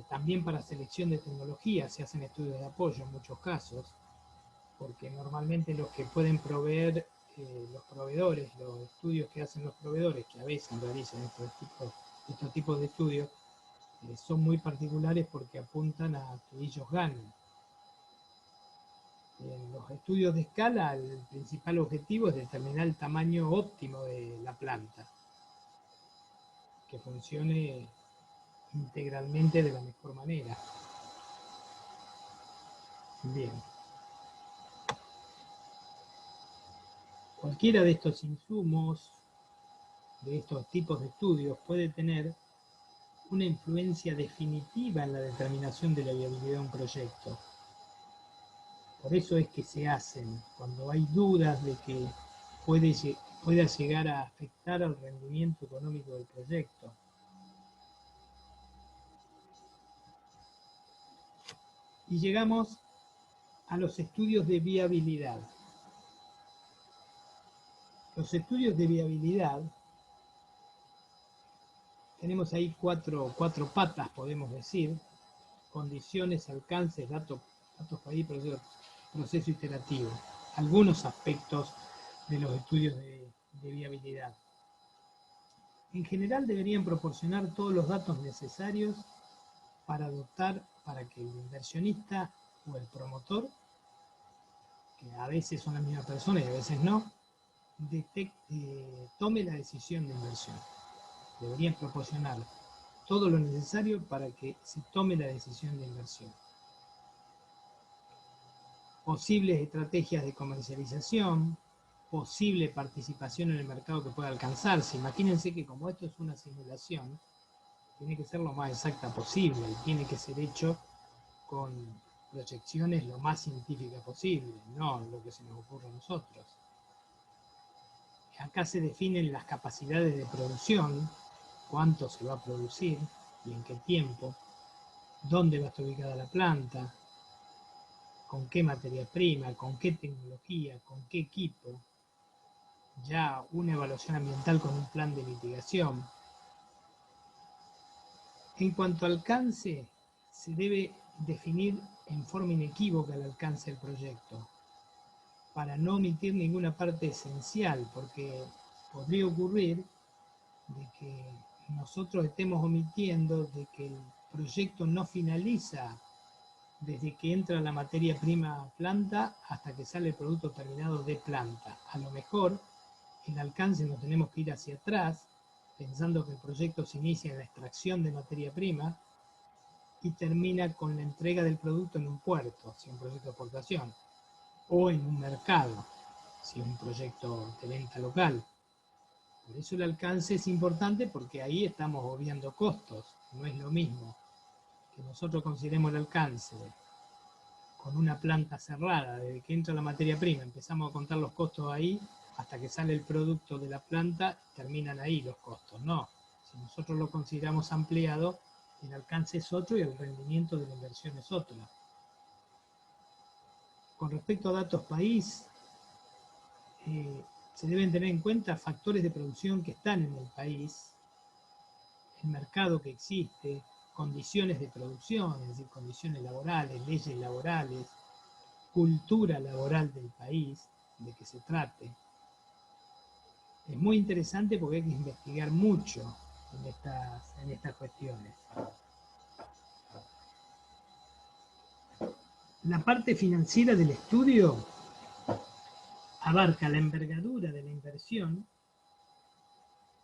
También para selección de tecnología se hacen estudios de apoyo en muchos casos, porque normalmente los que pueden proveer los proveedores, los estudios que hacen los proveedores, que a veces realizan estos tipos de estudios, son muy particulares porque apuntan a que ellos ganen. En los estudios de escala, el principal objetivo es determinar el tamaño óptimo de la planta, que funcione integralmente de la mejor manera. Bien. Cualquiera de estos insumos, de estos tipos de estudios, puede tener una influencia definitiva en la determinación de la viabilidad de un proyecto. Por eso es que se hacen cuando hay dudas de que pueda llegar a afectar al rendimiento económico del proyecto. Y llegamos a los estudios de viabilidad. Los estudios de viabilidad, tenemos ahí cuatro patas, podemos decir: condiciones, alcances, datos país, proceso iterativo. Algunos aspectos de los estudios de viabilidad. En general deberían proporcionar todos los datos necesarios para que el inversionista o el promotor, que a veces son la misma persona y a veces no, tome la decisión de inversión. Deberían proporcionar todo lo necesario para que se tome la decisión de inversión. Posibles estrategias de comercialización, posible participación en el mercado que pueda alcanzarse. Imagínense que como esto es una simulación, tiene que ser lo más exacta posible y tiene que ser hecho con proyecciones lo más científicas posible, no lo que se nos ocurre a nosotros. Acá se definen las capacidades de producción, cuánto se va a producir y en qué tiempo, dónde va a estar ubicada la planta, con qué materia prima, con qué tecnología, con qué equipo, ya una evaluación ambiental con un plan de mitigación. En cuanto al alcance, se debe definir en forma inequívoca el alcance del proyecto, para no omitir ninguna parte esencial, porque podría ocurrir de que nosotros estemos omitiendo de que el proyecto no finaliza desde que entra la materia prima a planta hasta que sale el producto terminado de planta. A lo mejor el alcance nos tenemos que ir hacia atrás, pensando que el proyecto se inicia en la extracción de materia prima y termina con la entrega del producto en un puerto, si es un proyecto de exportación, o en un mercado, si es un proyecto de venta local. Por eso el alcance es importante, porque ahí estamos obviando costos. No es lo mismo que nosotros consideremos el alcance con una planta cerrada, desde que entra la materia prima, empezamos a contar los costos ahí, hasta que sale el producto de la planta, terminan ahí los costos. No, si nosotros lo consideramos ampliado, el alcance es otro y el rendimiento de la inversión es otro. Con respecto a datos país, se deben tener en cuenta factores de producción que están en el país, el mercado que existe, condiciones de producción, es decir, condiciones laborales, leyes laborales, cultura laboral del país, de que se trate. Es muy interesante porque hay que investigar mucho en estas cuestiones. La parte financiera del estudio abarca la envergadura de la inversión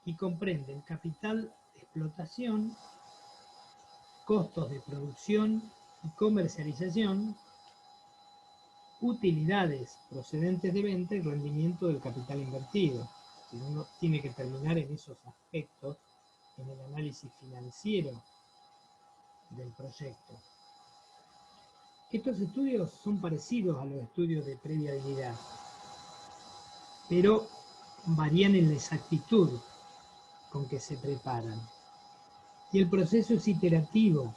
y comprende el capital de explotación, costos de producción y comercialización, utilidades procedentes de venta y rendimiento del capital invertido. Si uno tiene que terminar en esos aspectos en el análisis financiero del proyecto. Estos estudios son parecidos a los estudios de previabilidad, pero varían en la exactitud con que se preparan. Y el proceso es iterativo,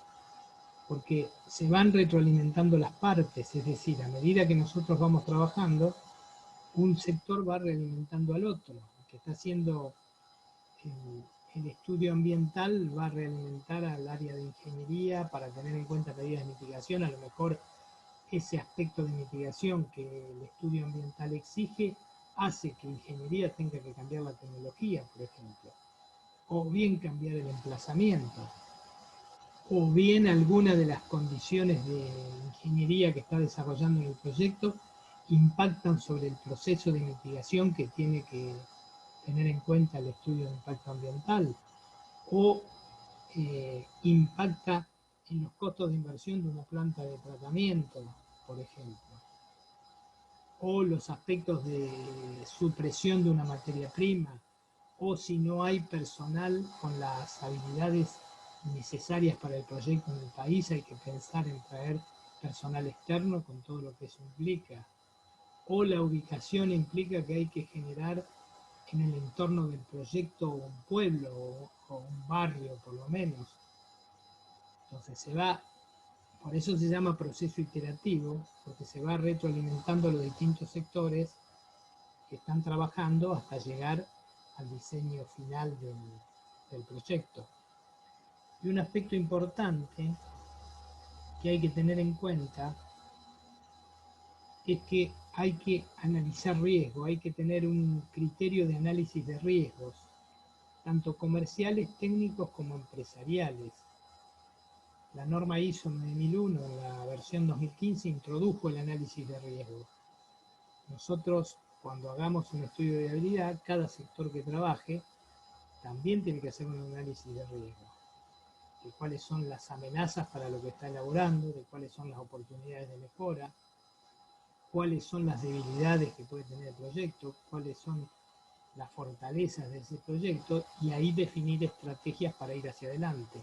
porque se van retroalimentando las partes, es decir, a medida que nosotros vamos trabajando, un sector va realimentando al otro. El que está haciendo el estudio ambiental va a realimentar al área de ingeniería para tener en cuenta medidas de mitigación. A lo mejor ese aspecto de mitigación que el estudio ambiental exige hace que ingeniería tenga que cambiar la tecnología, por ejemplo, o bien cambiar el emplazamiento, o bien alguna de las condiciones de ingeniería que está desarrollando en el proyecto impactan sobre el proceso de mitigación que tiene que tener en cuenta el estudio de impacto ambiental, o impacta en los costos de inversión de una planta de tratamiento, por ejemplo, o los aspectos de supresión de una materia prima, o si no hay personal con las habilidades necesarias para el proyecto en el país, hay que pensar en traer personal externo con todo lo que eso implica. O la ubicación implica que hay que generar en el entorno del proyecto un pueblo o un barrio por lo menos. Entonces se va, por eso se llama proceso iterativo, porque se va retroalimentando los distintos sectores que están trabajando hasta llegar al diseño final del proyecto. Y un aspecto importante que hay que tener en cuenta es que hay que analizar riesgo, hay que tener un criterio de análisis de riesgos, tanto comerciales, técnicos como empresariales. La norma ISO 9001, en la versión 2015, introdujo el análisis de riesgo. Nosotros, cuando hagamos un estudio de viabilidad, cada sector que trabaje también tiene que hacer un análisis de riesgo, de cuáles son las amenazas para lo que está elaborando, de cuáles son las oportunidades de mejora, cuáles son las debilidades que puede tener el proyecto, cuáles son las fortalezas de ese proyecto, y ahí definir estrategias para ir hacia adelante.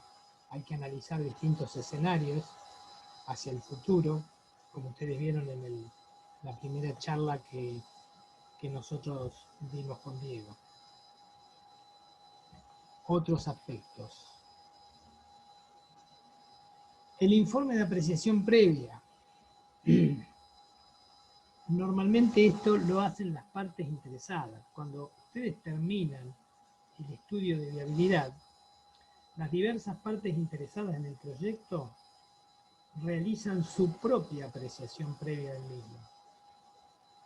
Hay que analizar distintos escenarios hacia el futuro, como ustedes vieron en la primera charla que nosotros dimos con Diego. Otros aspectos. El informe de apreciación previa. Normalmente esto lo hacen las partes interesadas. Cuando ustedes terminan el estudio de viabilidad, las diversas partes interesadas en el proyecto realizan su propia apreciación previa del mismo.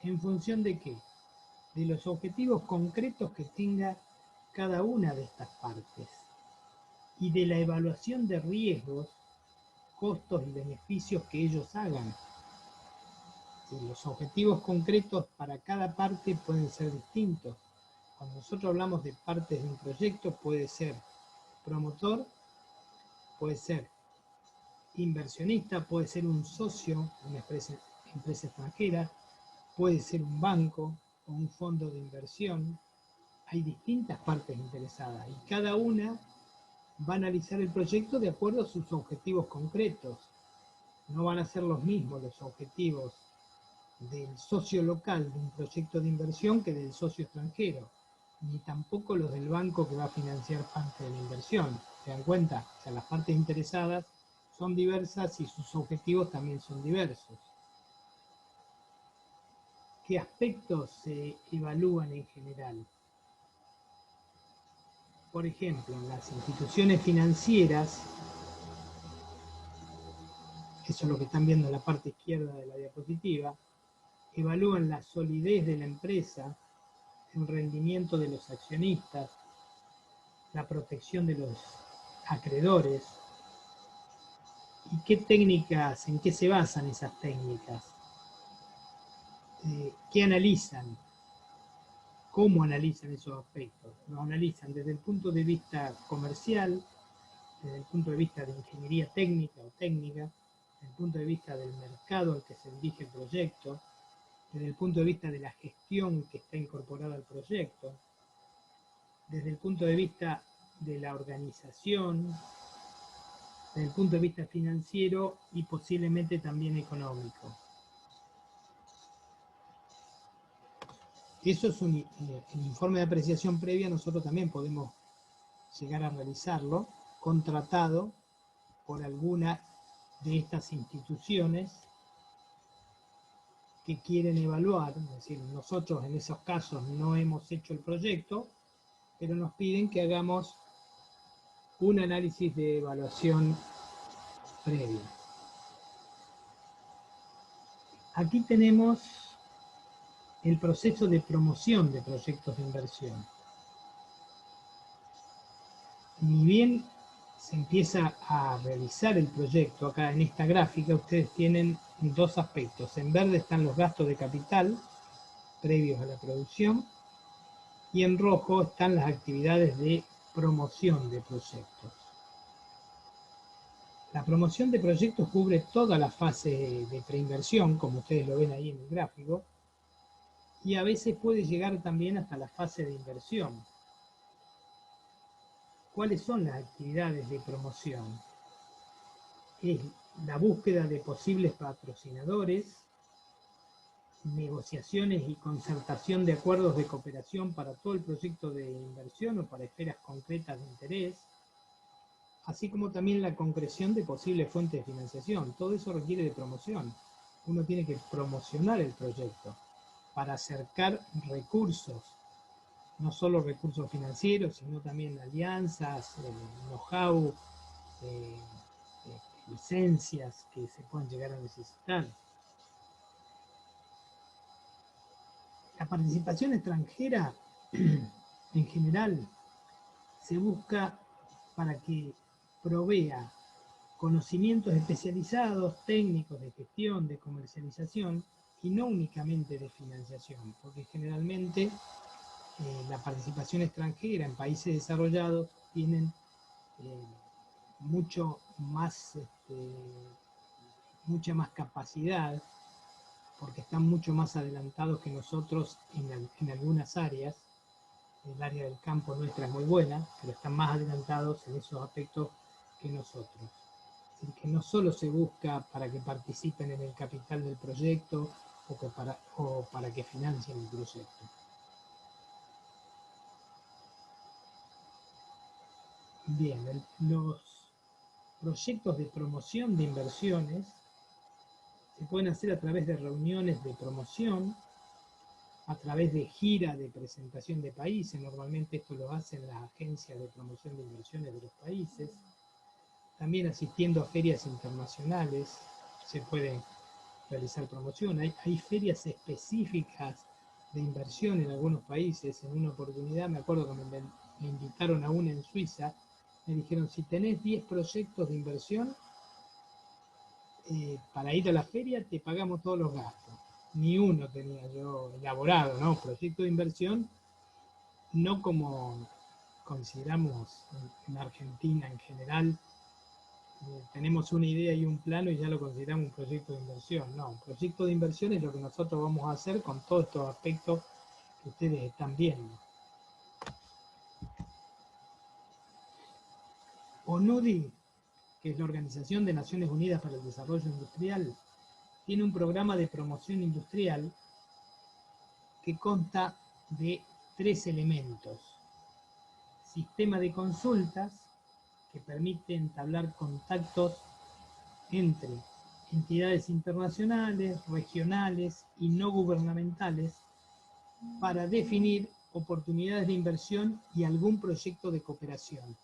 ¿En función de qué? De los objetivos concretos que tenga cada una de estas partes y de la evaluación de riesgos, costos y beneficios que ellos hagan. Los objetivos concretos para cada parte pueden ser distintos. Cuando nosotros hablamos de partes de un proyecto, puede ser promotor, puede ser inversionista, puede ser un socio, una empresa extranjera, puede ser un banco o un fondo de inversión. Hay distintas partes interesadas y cada una va a analizar el proyecto de acuerdo a sus objetivos concretos. No van a ser los mismos los objetivos del socio local de un proyecto de inversión que del socio extranjero, ni tampoco los del banco que va a financiar parte de la inversión. ¿Se dan cuenta? O sea, las partes interesadas son diversas y sus objetivos también son diversos. ¿Qué aspectos se evalúan en general? Por ejemplo, en las instituciones financieras, eso es lo que están viendo en la parte izquierda de la diapositiva, evalúan la solidez de la empresa, el rendimiento de los accionistas, la protección de los acreedores. ¿Y qué técnicas, en qué se basan esas técnicas? ¿Qué analizan? ¿Cómo analizan esos aspectos? Los analizan desde el punto de vista comercial, desde el punto de vista de ingeniería técnica o técnica, desde el punto de vista del mercado al que se dirige el proyecto, desde el punto de vista de la gestión que está incorporada al proyecto, desde el punto de vista de la organización, desde el punto de vista financiero y posiblemente también económico. Eso es un informe de apreciación previa, nosotros también podemos llegar a realizarlo, contratado por alguna de estas instituciones que quieren evaluar, es decir, nosotros en esos casos no hemos hecho el proyecto, pero nos piden que hagamos un análisis de evaluación previa. Aquí tenemos el proceso de promoción de proyectos de inversión. Ni bien se empieza a realizar el proyecto, acá en esta gráfica ustedes tienen dos aspectos. En verde están los gastos de capital previos a la producción y en rojo están las actividades de promoción de proyectos. La promoción de proyectos cubre toda la fase de preinversión, como ustedes lo ven ahí en el gráfico, y a veces puede llegar también hasta la fase de inversión. ¿Cuáles son las actividades de promoción? Es la búsqueda de posibles patrocinadores, negociaciones y concertación de acuerdos de cooperación para todo el proyecto de inversión o para esferas concretas de interés, así como también la concreción de posibles fuentes de financiación. Todo eso requiere de promoción. Uno tiene que promocionar el proyecto para acercar recursos, no solo recursos financieros, sino también alianzas, know-how, licencias que se puedan llegar a necesitar. La participación extranjera, en general, se busca para que provea conocimientos especializados, técnicos de gestión, de comercialización, y no únicamente de financiación, porque generalmente la participación extranjera en países desarrollados tienen mucha más capacidad, porque están mucho más adelantados que nosotros en algunas áreas. El área del campo nuestra es muy buena, pero están más adelantados en esos aspectos que nosotros. Es decir, que no solo se busca para que participen en el capital del proyecto o para que financien el proyecto. Bien, los proyectos de promoción de inversiones se pueden hacer a través de reuniones de promoción, a través de gira de presentación de países. Normalmente esto lo hacen las agencias de promoción de inversiones de los países. También asistiendo a ferias internacionales se puede realizar promoción. Hay ferias específicas de inversión en algunos países. En una oportunidad me acuerdo que me invitaron a una en Suiza. Me dijeron, si tenés 10 proyectos de inversión, para ir a la feria te pagamos todos los gastos. Ni uno tenía yo elaborado, ¿no? Proyecto de inversión, no como consideramos en Argentina en general, tenemos una idea y un plano y ya lo consideramos un proyecto de inversión. No, un proyecto de inversión es lo que nosotros vamos a hacer con todos estos aspectos que ustedes están viendo. ONUDI, que es la Organización de Naciones Unidas para el Desarrollo Industrial, tiene un programa de promoción industrial que consta de 3 elementos. Sistema de consultas, que permite entablar contactos entre entidades internacionales, regionales y no gubernamentales para definir oportunidades de inversión y algún proyecto de cooperación.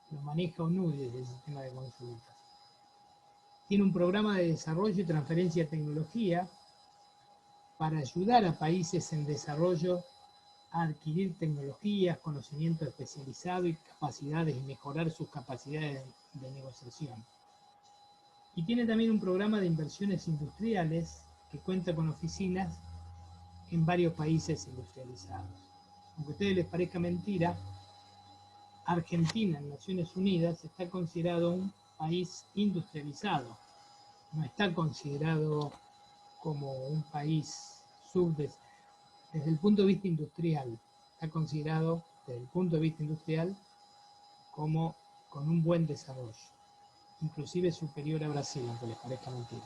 Lo maneja ONUDI desde el sistema de consultas. Tiene un programa de desarrollo y transferencia de tecnología para ayudar a países en desarrollo a adquirir tecnologías, conocimiento especializado y capacidades y mejorar sus capacidades de negociación. Y tiene también un programa de inversiones industriales que cuenta con oficinas en varios países industrializados. Aunque a ustedes les parezca mentira, Argentina en Naciones Unidas está considerado un país industrializado, no está considerado como un país desde el punto de vista industrial, está considerado desde el punto de vista industrial como con un buen desarrollo, inclusive superior a Brasil, aunque les parezca mentira.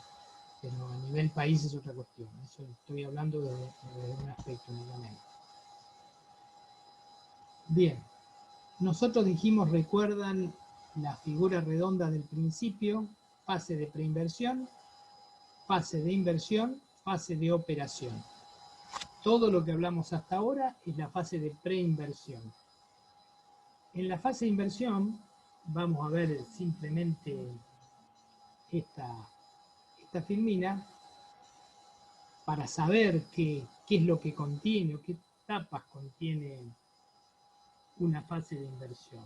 Pero a nivel país es otra cuestión, eso estoy hablando desde un aspecto únicamente. Bien, nosotros dijimos, recuerdan la figura redonda del principio, fase de preinversión, fase de inversión, fase de operación. Todo lo que hablamos hasta ahora es la fase de preinversión. En la fase de inversión vamos a ver simplemente esta filmina para saber qué es lo que contiene o qué etapas contiene una fase de inversión.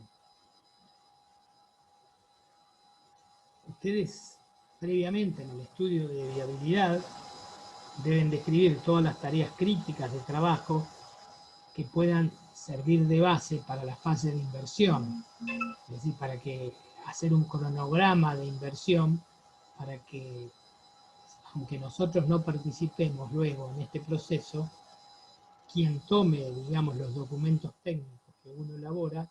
Ustedes previamente en el estudio de viabilidad deben describir todas las tareas críticas de trabajo que puedan servir de base para la fase de inversión, es decir, para que hacer un cronograma de inversión para que, aunque nosotros no participemos luego en este proceso, quien tome, digamos, los documentos técnicos que uno elabora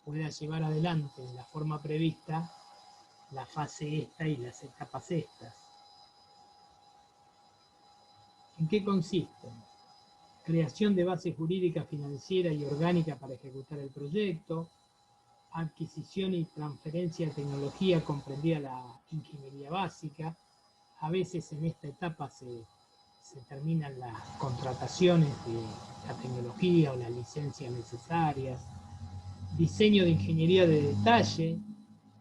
pueda llevar adelante de la forma prevista la fase esta y las etapas estas. ¿En qué consiste? Creación de base jurídica, financiera y orgánica para ejecutar el proyecto, adquisición y transferencia de tecnología comprendida la ingeniería básica. A veces en esta etapa se terminan las contrataciones de la tecnología o las licencias necesarias. Diseño de ingeniería de detalle,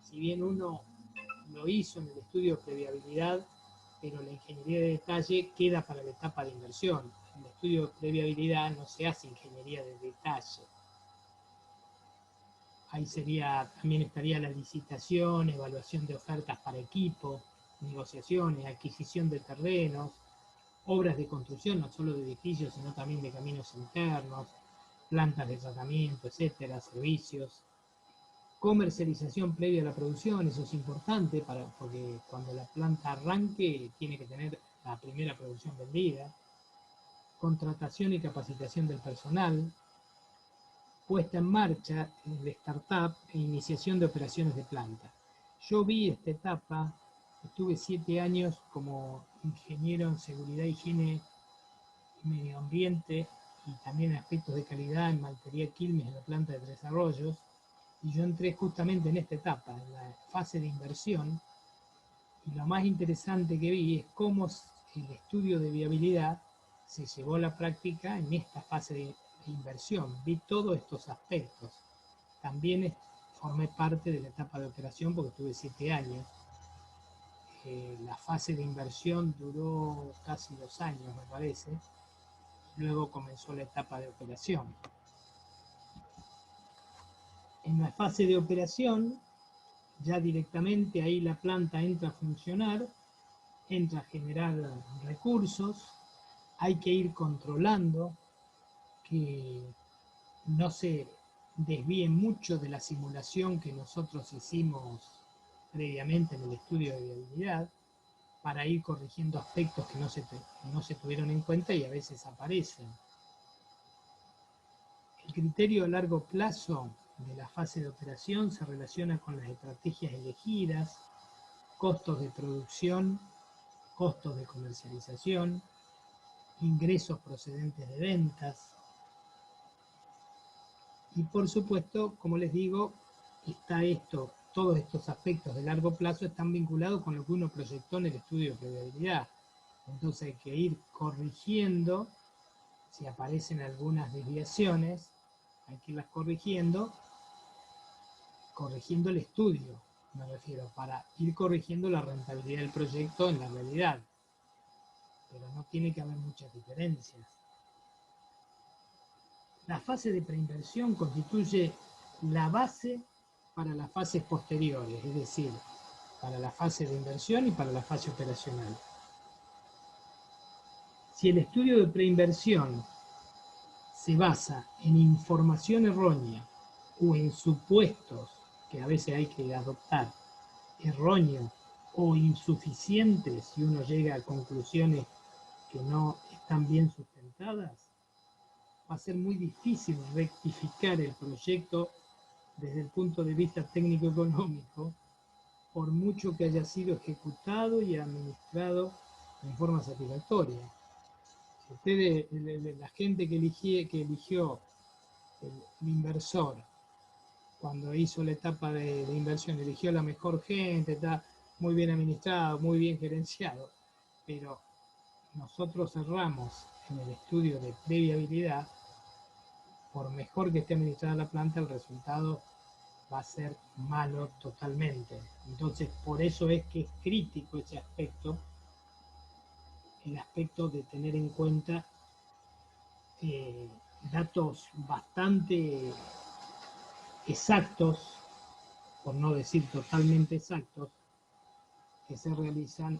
si bien uno lo hizo en el estudio de viabilidad, pero la ingeniería de detalle queda para la etapa de inversión. En el estudio de viabilidad no se hace ingeniería de detalle. Ahí también estaría la licitación, evaluación de ofertas para equipo, negociaciones, adquisición de terrenos, obras de construcción, no solo de edificios, sino también de caminos internos, plantas de tratamiento, etcétera, servicios. Comercialización previa a la producción, eso es importante porque cuando la planta arranque tiene que tener la primera producción vendida. Contratación y capacitación del personal. Puesta en marcha de startup e iniciación de operaciones de planta. Yo vi esta etapa, estuve 7 años como ingeniero en seguridad, higiene y medio ambiente y también en aspectos de calidad en Maltería Quilmes, en la planta de Tres Arroyos, y yo entré justamente en esta etapa, en la fase de inversión, y lo más interesante que vi es cómo el estudio de viabilidad se llevó a la práctica en esta fase de inversión. Vi todos estos aspectos. También formé parte de la etapa de operación porque estuve 7 años. La fase de inversión duró casi 2 años, me parece. Luego comenzó la etapa de operación. En la fase de operación, ya directamente ahí la planta entra a funcionar, entra a generar recursos, hay que ir controlando que no se desvíe mucho de la simulación que nosotros hicimos previamente en el estudio de viabilidad para ir corrigiendo aspectos que no se tuvieron en cuenta y a veces aparecen. El criterio a largo plazo de la fase de operación se relaciona con las estrategias elegidas, costos de producción, costos de comercialización, ingresos procedentes de ventas. Y por supuesto, como les digo, todos estos aspectos de largo plazo están vinculados con lo que uno proyectó en el estudio de viabilidad. Entonces hay que ir corrigiendo, si aparecen algunas desviaciones, hay que irlas corrigiendo el estudio, me refiero, para ir corrigiendo la rentabilidad del proyecto en la realidad. Pero no tiene que haber muchas diferencias. La fase de preinversión constituye la base para las fases posteriores, es decir, para la fase de inversión y para la fase operacional. Si el estudio de preinversión se basa en información errónea o en supuestos que a veces hay que adoptar erróneos o insuficientes si uno llega a conclusiones que no están bien sustentadas, va a ser muy difícil rectificar el proyecto desde el punto de vista técnico-económico, por mucho que haya sido ejecutado y administrado en forma satisfactoria. Si ustedes, la gente que eligió el inversor, cuando hizo la etapa de inversión, eligió la mejor gente, está muy bien administrado, muy bien gerenciado, pero nosotros cerramos en el estudio de previabilidad, por mejor que esté administrada la planta, el resultado va a ser malo totalmente. Entonces, por eso es que es crítico ese aspecto, el aspecto de tener en cuenta datos bastante exactos, por no decir totalmente exactos, que se realizan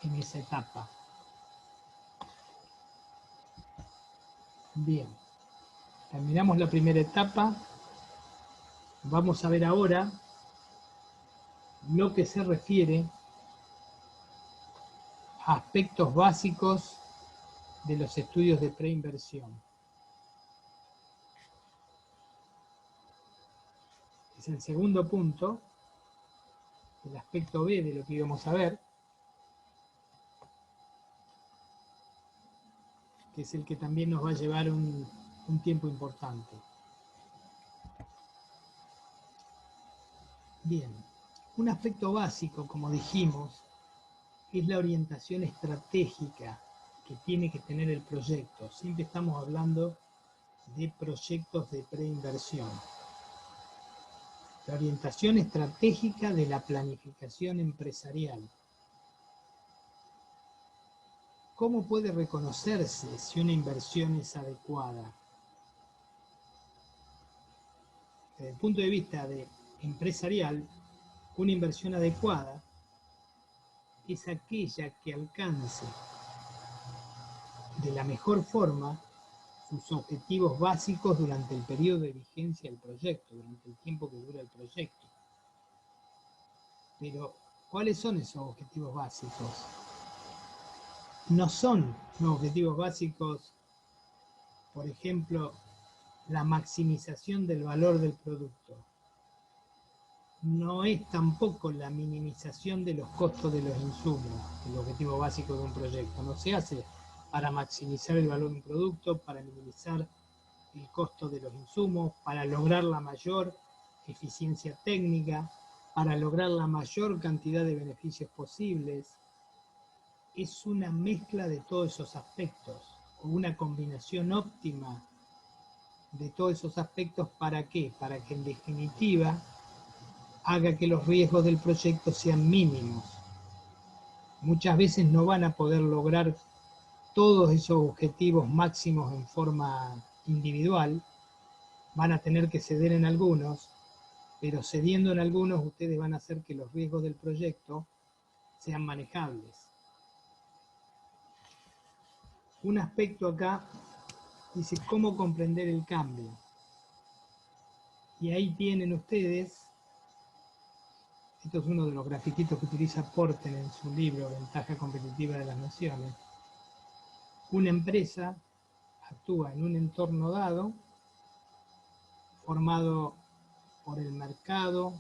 en esa etapa. Bien, terminamos la primera etapa. Vamos a ver ahora lo que se refiere a aspectos básicos de los estudios de preinversión. Es el segundo punto, el aspecto B de lo que íbamos a ver, que es el que también nos va a llevar un tiempo importante. Bien, un aspecto básico, como dijimos, es la orientación estratégica que tiene que tener el proyecto. Siempre estamos hablando de proyectos de preinversión. La orientación estratégica de la planificación empresarial. ¿Cómo puede reconocerse si una inversión es adecuada? Desde el punto de vista empresarial, una inversión adecuada es aquella que alcance de la mejor forma sus objetivos básicos durante el periodo de vigencia del proyecto, durante el tiempo que dura el proyecto. Pero, ¿cuáles son esos objetivos básicos? No son los objetivos básicos, por ejemplo, la maximización del valor del producto. No es tampoco la minimización de los costos de los insumos, el objetivo básico de un proyecto. No se hace para maximizar el valor de un producto, para minimizar el costo de los insumos, para lograr la mayor eficiencia técnica, para lograr la mayor cantidad de beneficios posibles. Es una mezcla de todos esos aspectos, o una combinación óptima de todos esos aspectos. ¿Para qué? Para que en definitiva haga que los riesgos del proyecto sean mínimos. Muchas veces no van a poder lograr todos esos objetivos máximos en forma individual, van a tener que ceder en algunos, pero cediendo en algunos ustedes van a hacer que los riesgos del proyecto sean manejables. Un aspecto acá dice cómo comprender el cambio. Y ahí tienen ustedes, esto es uno de los grafiquitos que utiliza Porter en su libro Ventaja competitiva de las naciones. Una empresa actúa en un entorno dado, formado por el mercado,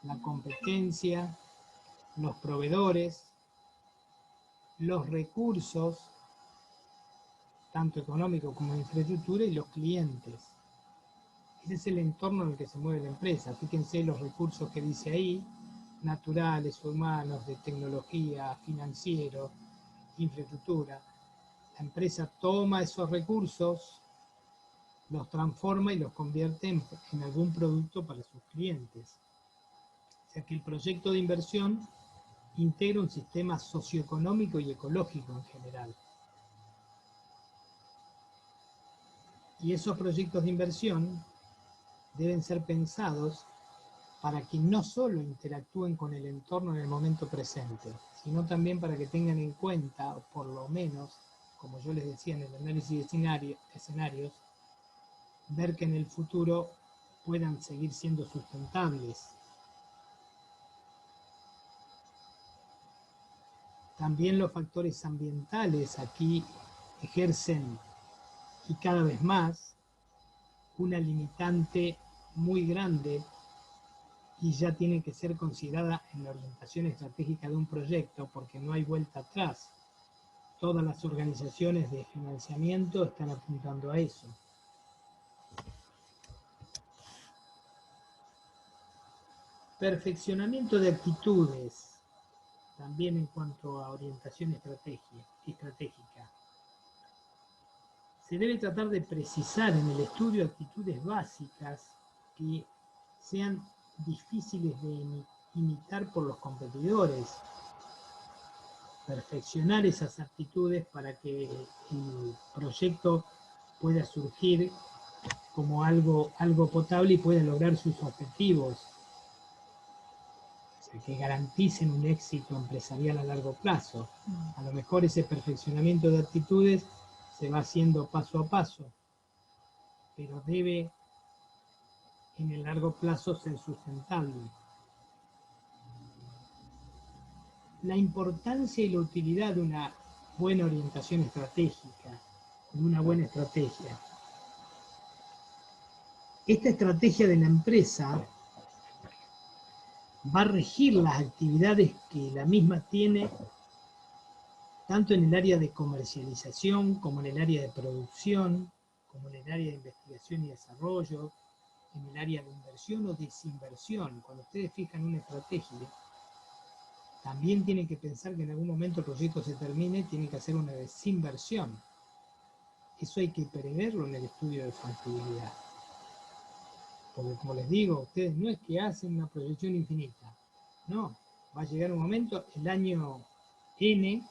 la competencia, los proveedores, los recursos, tanto económicos como de infraestructura, y los clientes. Ese es el entorno en el que se mueve la empresa. Fíjense los recursos que dice ahí, naturales, humanos, de tecnología, financieros, infraestructura. La empresa toma esos recursos, los transforma y los convierte en algún producto para sus clientes. O sea que el proyecto de inversión integra un sistema socioeconómico y ecológico en general. Y esos proyectos de inversión deben ser pensados para que no solo interactúen con el entorno en el momento presente, sino también para que tengan en cuenta, o por lo menos como yo les decía en el análisis de escenarios, ver que en el futuro puedan seguir siendo sustentables. También los factores ambientales aquí ejercen, y cada vez más, una limitante muy grande y ya tiene que ser considerada en la orientación estratégica de un proyecto porque no hay vuelta atrás. Todas las organizaciones de financiamiento están apuntando a eso. Perfeccionamiento de actitudes, también en cuanto a orientación estratégica. Se debe tratar de precisar en el estudio actitudes básicas que sean difíciles de imitar por los competidores. Perfeccionar esas actitudes para que el proyecto pueda surgir como algo potable y pueda lograr sus objetivos. O sea, que garanticen un éxito empresarial a largo plazo. A lo mejor ese perfeccionamiento de actitudes se va haciendo paso a paso, pero debe en el largo plazo ser sustentable. La importancia y la utilidad de una buena orientación estratégica, de una buena estrategia. Esta estrategia de la empresa va a regir las actividades que la misma tiene tanto en el área de comercialización como en el área de producción, como en el área de investigación y desarrollo, en el área de inversión o desinversión. Cuando ustedes fijan una estrategia, también tienen que pensar que en algún momento el proyecto se termine, tienen que hacer una desinversión. Eso hay que preverlo en el estudio de factibilidad. Porque como les digo, ustedes no es que hacen una proyección infinita. No, va a llegar un momento, el año N,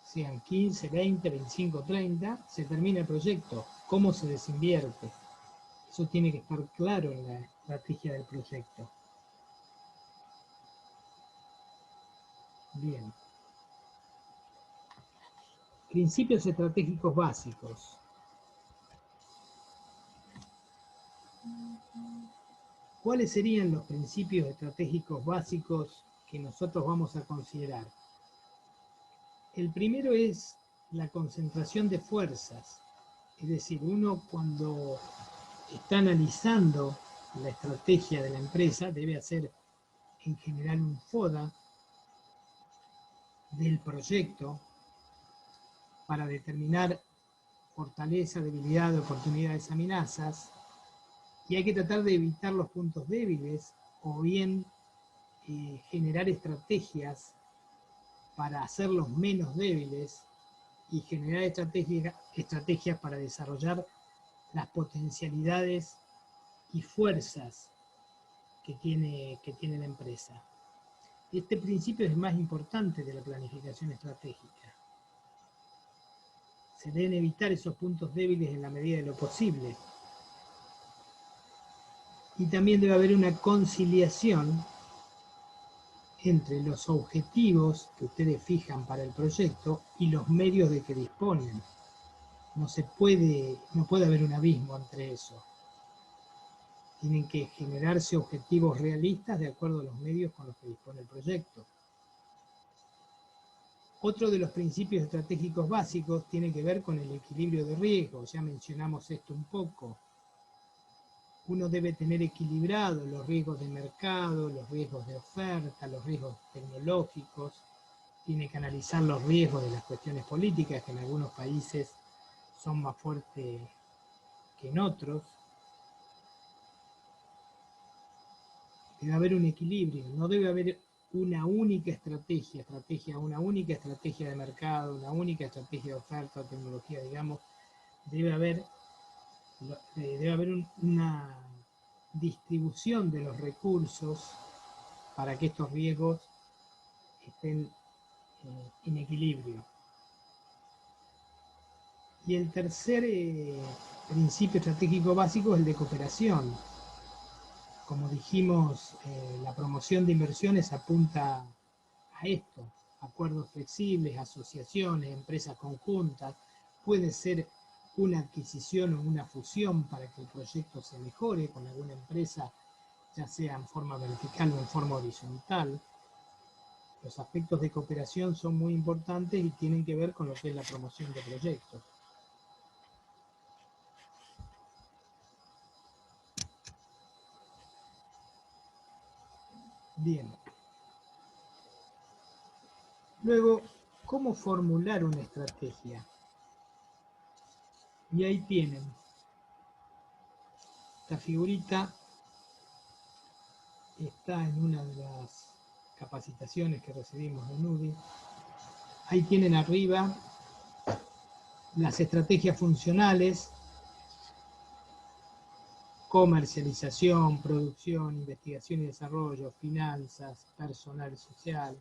sean 15, 20, 25, 30, se termina el proyecto. ¿Cómo se desinvierte? Eso tiene que estar claro en la estrategia del proyecto. Bien. Principios estratégicos básicos. ¿Cuáles serían los principios estratégicos básicos que nosotros vamos a considerar? El primero es la concentración de fuerzas. Es decir, uno cuando está analizando la estrategia de la empresa debe hacer en general un FODA del proyecto para determinar fortaleza, debilidad, oportunidades, amenazas, y hay que tratar de evitar los puntos débiles o bien generar estrategias para hacerlos menos débiles y generar estrategias para desarrollar las potencialidades y fuerzas que tiene la empresa. Este principio es el más importante de la planificación estratégica. Se deben evitar esos puntos débiles en la medida de lo posible. Y también debe haber una conciliación entre los objetivos que ustedes fijan para el proyecto y los medios de que disponen. No puede haber un abismo entre eso. Tienen que generarse objetivos realistas de acuerdo a los medios con los que dispone el proyecto. Otro de los principios estratégicos básicos tiene que ver con el equilibrio de riesgos. Ya mencionamos esto un poco. Uno debe tener equilibrado los riesgos de mercado, los riesgos de oferta, los riesgos tecnológicos. Tiene que analizar los riesgos de las cuestiones políticas, que en algunos países son más fuertes que en otros. Debe haber un equilibrio, no debe haber una única estrategia de mercado, una única estrategia de oferta o tecnología, digamos. Debe haber una distribución de los recursos para que estos riesgos estén en equilibrio. Y el tercer principio estratégico básico es el de cooperación. Como dijimos, la promoción de inversiones apunta a esto. acuerdos flexibles, asociaciones, empresas conjuntas, puede ser una adquisición o una fusión para que el proyecto se mejore con alguna empresa, ya sea en forma vertical o en forma horizontal. Los aspectos de cooperación son muy importantes y tienen que ver con lo que es la promoción de proyectos. Bien. Luego, ¿cómo formular una estrategia? Y ahí tienen esta figurita, está en una de las capacitaciones que recibimos de NUDI. Ahí tienen arriba las estrategias funcionales: comercialización, producción, investigación y desarrollo, finanzas, personal social,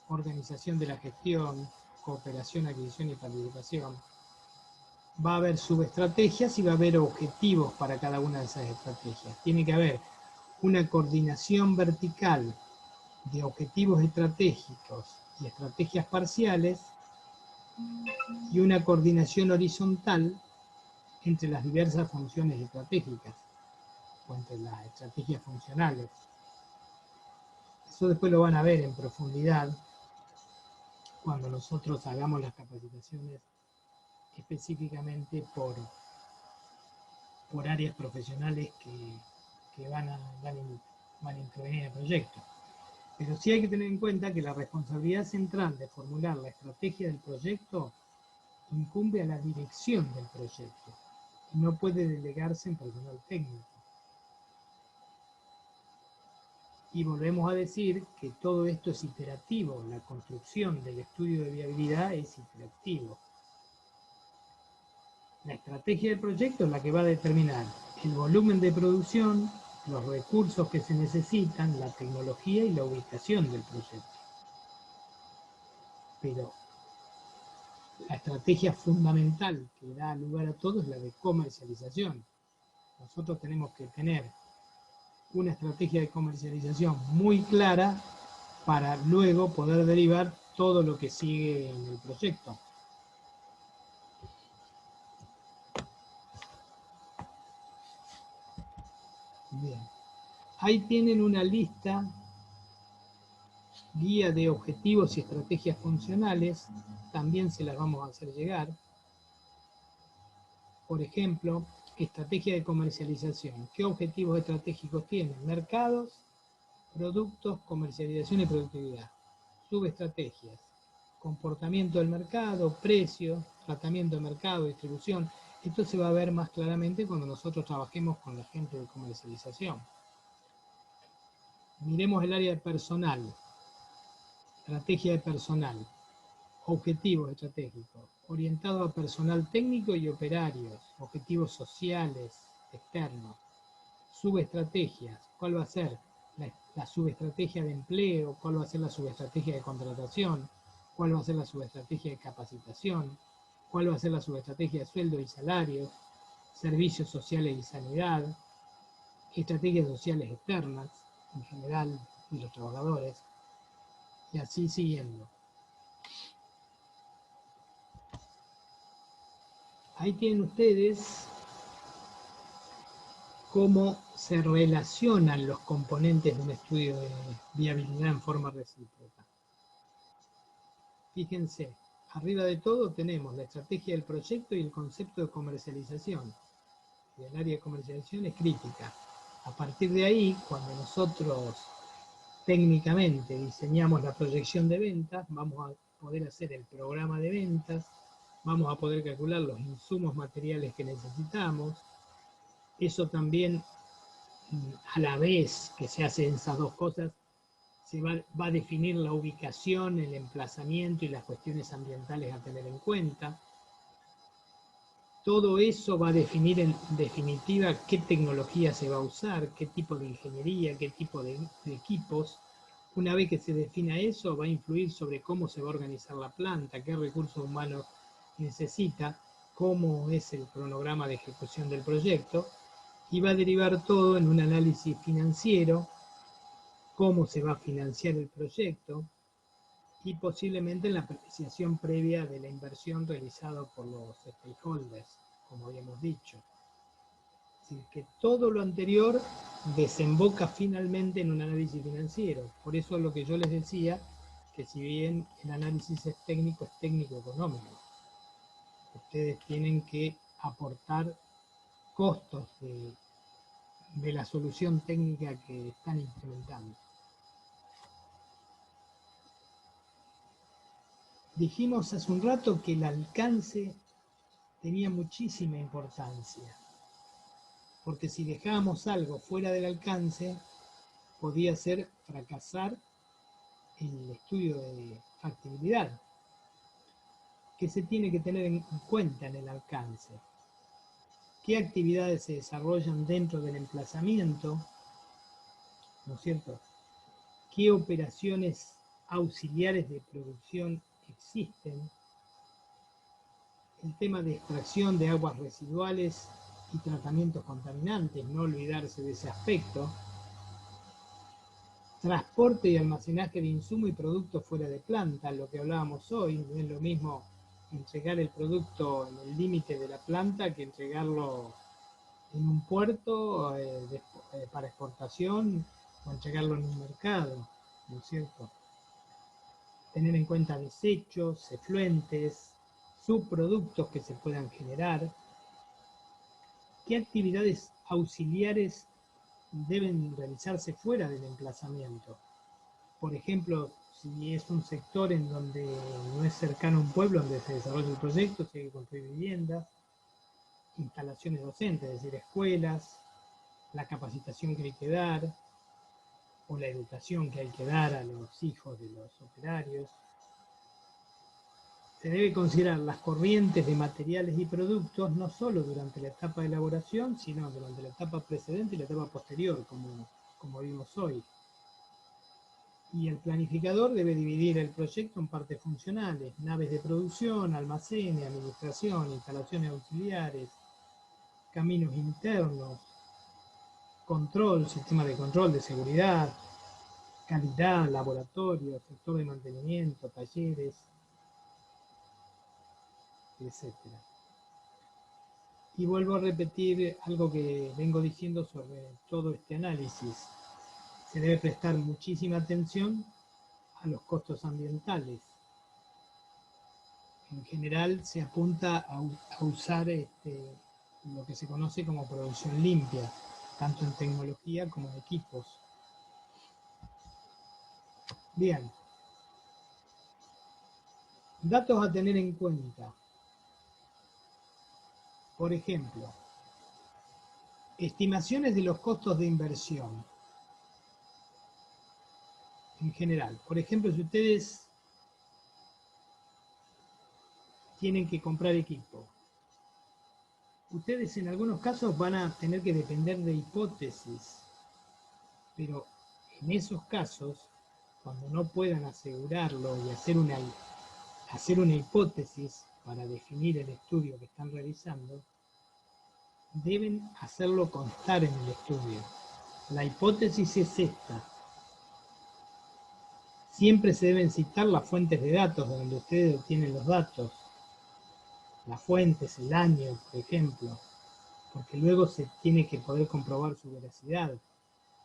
organización de la gestión, cooperación, adquisición y participación. Va a haber subestrategias y va a haber objetivos para cada una de esas estrategias. Tiene que haber una coordinación vertical de objetivos estratégicos y estrategias parciales y una coordinación horizontal entre las diversas funciones estratégicas o entre las estrategias funcionales. Eso después lo van a ver en profundidad cuando nosotros hagamos las capacitaciones específicamente por áreas profesionales que van a intervenir en el proyecto. Pero sí hay que tener en cuenta que la responsabilidad central de formular la estrategia del proyecto incumbe a la dirección del proyecto y no puede delegarse en personal técnico. Y volvemos a decir que todo esto es iterativo, la construcción del estudio de viabilidad es iterativo. La estrategia del proyecto es la que va a determinar el volumen de producción, los recursos que se necesitan, la tecnología y la ubicación del proyecto. Pero la estrategia fundamental que da lugar a todo es la de comercialización. Nosotros tenemos que tener una estrategia de comercialización muy clara para luego poder derivar todo lo que sigue en el proyecto. Bien. Ahí tienen una lista, guía de objetivos y estrategias funcionales, también se las vamos a hacer llegar. Por ejemplo, estrategia de comercialización. ¿Qué objetivos estratégicos tienen? Mercados, productos, comercialización y productividad. Subestrategias: comportamiento del mercado, precio, tratamiento de mercado, distribución. Esto se va a ver más claramente cuando nosotros trabajemos con la gente de comercialización. Miremos el área de personal. Estrategia de personal. Objetivos estratégicos, orientados a personal técnico y operarios, objetivos sociales, externos. Subestrategias, ¿cuál va a ser la subestrategia de empleo? ¿Cuál va a ser la subestrategia de contratación? ¿Cuál va a ser la subestrategia de capacitación? ¿Cuál va a ser la subestrategia de sueldo y salarios? Servicios sociales y sanidad, estrategias sociales externas, en general, y los trabajadores, y así siguiendo. Ahí tienen ustedes cómo se relacionan los componentes de un estudio de viabilidad en forma recíproca. Fíjense, arriba de todo tenemos la estrategia del proyecto y el concepto de comercialización. Y el área de comercialización es crítica. A partir de ahí, cuando nosotros técnicamente diseñamos la proyección de ventas, vamos a poder hacer el programa de ventas, vamos a poder calcular los insumos materiales que necesitamos. Eso también, a la vez que se hacen esas dos cosas, se va a definir la ubicación, el emplazamiento y las cuestiones ambientales a tener en cuenta. Todo eso va a definir en definitiva qué tecnología se va a usar, qué tipo de ingeniería, qué tipo de equipos. Una vez que se defina eso, va a influir sobre cómo se va a organizar la planta, qué recursos humanos necesita, cómo es el cronograma de ejecución del proyecto, y va a derivar todo en un análisis financiero, cómo se va a financiar el proyecto, y posiblemente en la apreciación previa de la inversión realizada por los stakeholders, como habíamos dicho. Es decir, que todo lo anterior desemboca finalmente en un análisis financiero. Por eso es lo que yo les decía, que si bien el análisis es técnico-económico. Ustedes tienen que aportar costos de la solución técnica que están implementando. Dijimos hace un rato que el alcance tenía muchísima importancia, porque si dejábamos algo fuera del alcance, podía ser fracasar el estudio de factibilidad. ¿Qué se tiene que tener en cuenta en el alcance? ¿Qué actividades se desarrollan dentro del emplazamiento? ¿No es cierto? ¿Qué operaciones auxiliares de producción existen? El tema de extracción de aguas residuales y tratamientos contaminantes, no olvidarse de ese aspecto. Transporte y almacenaje de insumos y productos fuera de planta, lo que hablábamos hoy, no es lo mismo entregar el producto en el límite de la planta que entregarlo en un puerto para exportación o entregarlo en un mercado, ¿no es cierto? Tener en cuenta desechos, efluentes, subproductos que se puedan generar. ¿Qué actividades auxiliares deben realizarse fuera del emplazamiento? Por ejemplo, si es un sector en donde no es cercano a un pueblo donde se desarrolla el proyecto, se hay que construir viviendas, instalaciones docentes, es decir, escuelas, la capacitación que hay que dar, o la educación que hay que dar a los hijos de los operarios. Se debe considerar las corrientes de materiales y productos no solo durante la etapa de elaboración, sino durante la etapa precedente y la etapa posterior, como vimos hoy. Y el planificador debe dividir el proyecto en partes funcionales: naves de producción, almacenes, administración, instalaciones auxiliares, caminos internos, control, sistema de control de seguridad, calidad, laboratorio, sector de mantenimiento, talleres, etc. Y vuelvo a repetir algo que vengo diciendo sobre todo este análisis. Se debe prestar muchísima atención a los costos ambientales. En general se apunta a usar lo que se conoce como producción limpia, tanto en tecnología como en equipos. Bien. Datos a tener en cuenta. Por ejemplo, estimaciones de los costos de inversión. En general, por ejemplo, si ustedes tienen que comprar equipo, ustedes en algunos casos van a tener que depender de hipótesis, pero en esos casos, cuando no puedan asegurarlo y hacer una hipótesis para definir el estudio que están realizando, deben hacerlo constar en el estudio. La hipótesis es esta. Siempre se deben citar las fuentes de datos de donde ustedes obtienen los datos. Las fuentes, el año, por ejemplo, porque luego se tiene que poder comprobar su veracidad.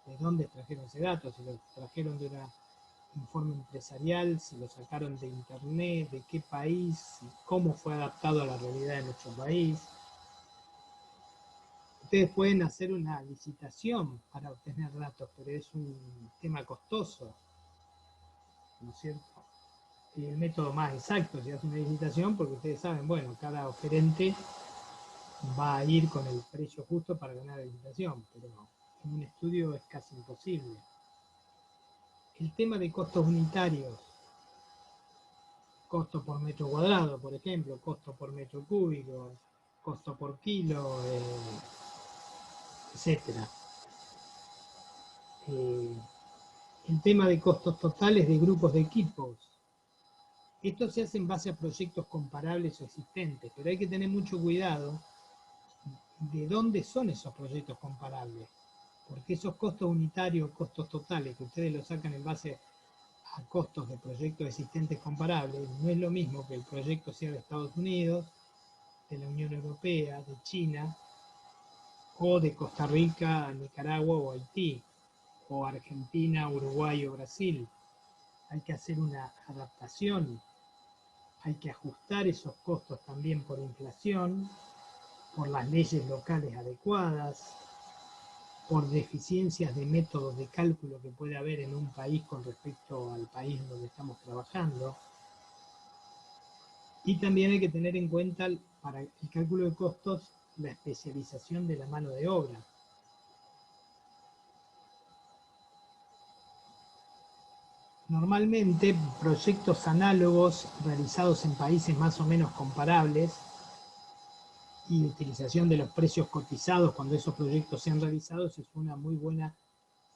¿De dónde trajeron ese dato? Si lo trajeron de un informe empresarial, si lo sacaron de internet, de qué país, cómo fue adaptado a la realidad de nuestro país. Ustedes pueden hacer una licitación para obtener datos, pero es un tema costoso, ¿no es cierto? Y el método más exacto si hace una licitación, porque ustedes saben, bueno, cada oferente va a ir con el precio justo para ganar la licitación, pero en un estudio es casi imposible. El tema de costos unitarios, costo por metro cuadrado, por ejemplo, costo por metro cúbico, costo por kilo, etc. El tema de costos totales de grupos de equipos. Esto se hace en base a proyectos comparables o existentes, pero hay que tener mucho cuidado de dónde son esos proyectos comparables, porque esos costos unitarios, costos totales, que ustedes lo sacan en base a costos de proyectos existentes comparables, no es lo mismo que el proyecto sea de Estados Unidos, de la Unión Europea, de China, o de Costa Rica, Nicaragua o Haití, o Argentina, Uruguay o Brasil. Hay que hacer una adaptación, hay que ajustar esos costos también por inflación, por las leyes locales adecuadas, por deficiencias de métodos de cálculo que puede haber en un país con respecto al país donde estamos trabajando. Y también hay que tener en cuenta para el cálculo de costos la especialización de la mano de obra. Normalmente proyectos análogos realizados en países más o menos comparables y utilización de los precios cotizados cuando esos proyectos sean realizados es una muy buena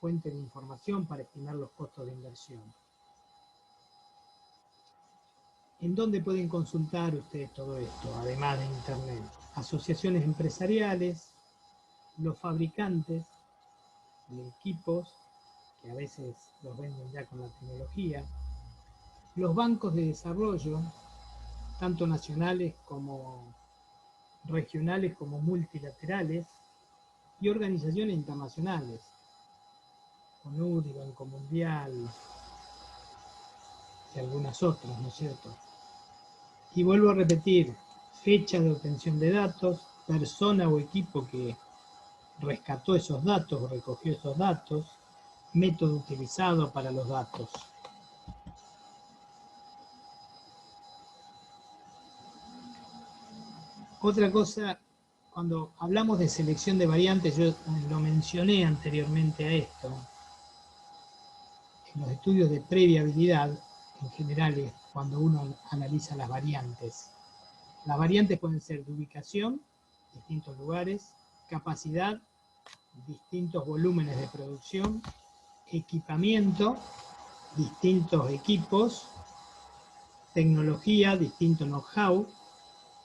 fuente de información para estimar los costos de inversión. ¿En dónde pueden consultar ustedes todo esto, además de Internet? Asociaciones empresariales, los fabricantes de equipos, que a veces los venden ya con la tecnología, los bancos de desarrollo, tanto nacionales como regionales como multilaterales, y organizaciones internacionales, ONUR, Banco Mundial y algunas otras, ¿no es cierto? Y vuelvo a repetir, fecha de obtención de datos, persona o equipo que rescató esos datos o recogió esos datos, método utilizado para los datos. Otra cosa, cuando hablamos de selección de variantes, yo lo mencioné anteriormente a esto, en los estudios de previabilidad, en general es cuando uno analiza las variantes. Las variantes pueden ser de ubicación, distintos lugares, capacidad, distintos volúmenes de producción, equipamiento, distintos equipos, tecnología, distinto know-how,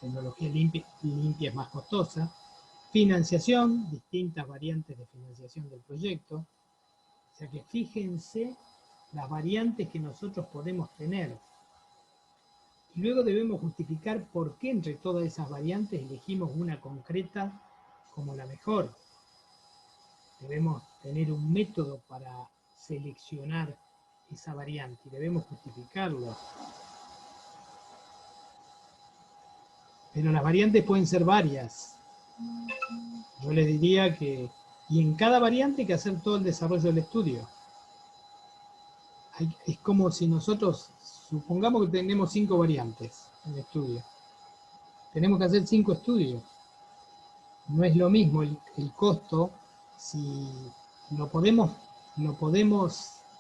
tecnología limpia es más costosa, financiación, distintas variantes de financiación del proyecto. O sea que fíjense las variantes que nosotros podemos tener. Y luego debemos justificar por qué entre todas esas variantes elegimos una concreta como la mejor. Debemos tener un método para seleccionar esa variante y debemos justificarlo. Pero las variantes pueden ser varias. Yo les diría que, y en cada variante hay que hacer todo el desarrollo del estudio. Es como si nosotros, supongamos que tenemos 5 variantes en el estudio. Tenemos que hacer 5 estudios. No es lo mismo el costo, si lo podemos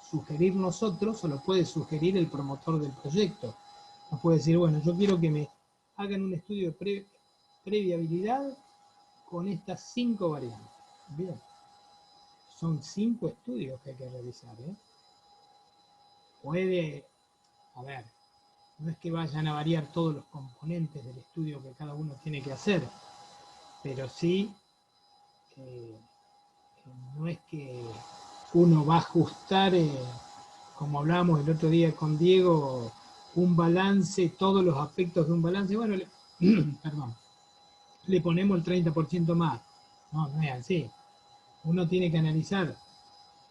sugerir nosotros o lo puede sugerir el promotor del proyecto. Nos puede decir, bueno, yo quiero que me hagan un estudio de previabilidad con estas 5 variantes. Bien, son 5 estudios que hay que realizar. Puede, a ver, no es que vayan a variar todos los componentes del estudio que cada uno tiene que hacer, pero sí, no es que uno va a ajustar, como hablábamos el otro día con Diego, un balance, todos los aspectos de un balance, bueno, perdón, le ponemos el 30% más. No, no es así. Uno tiene que analizar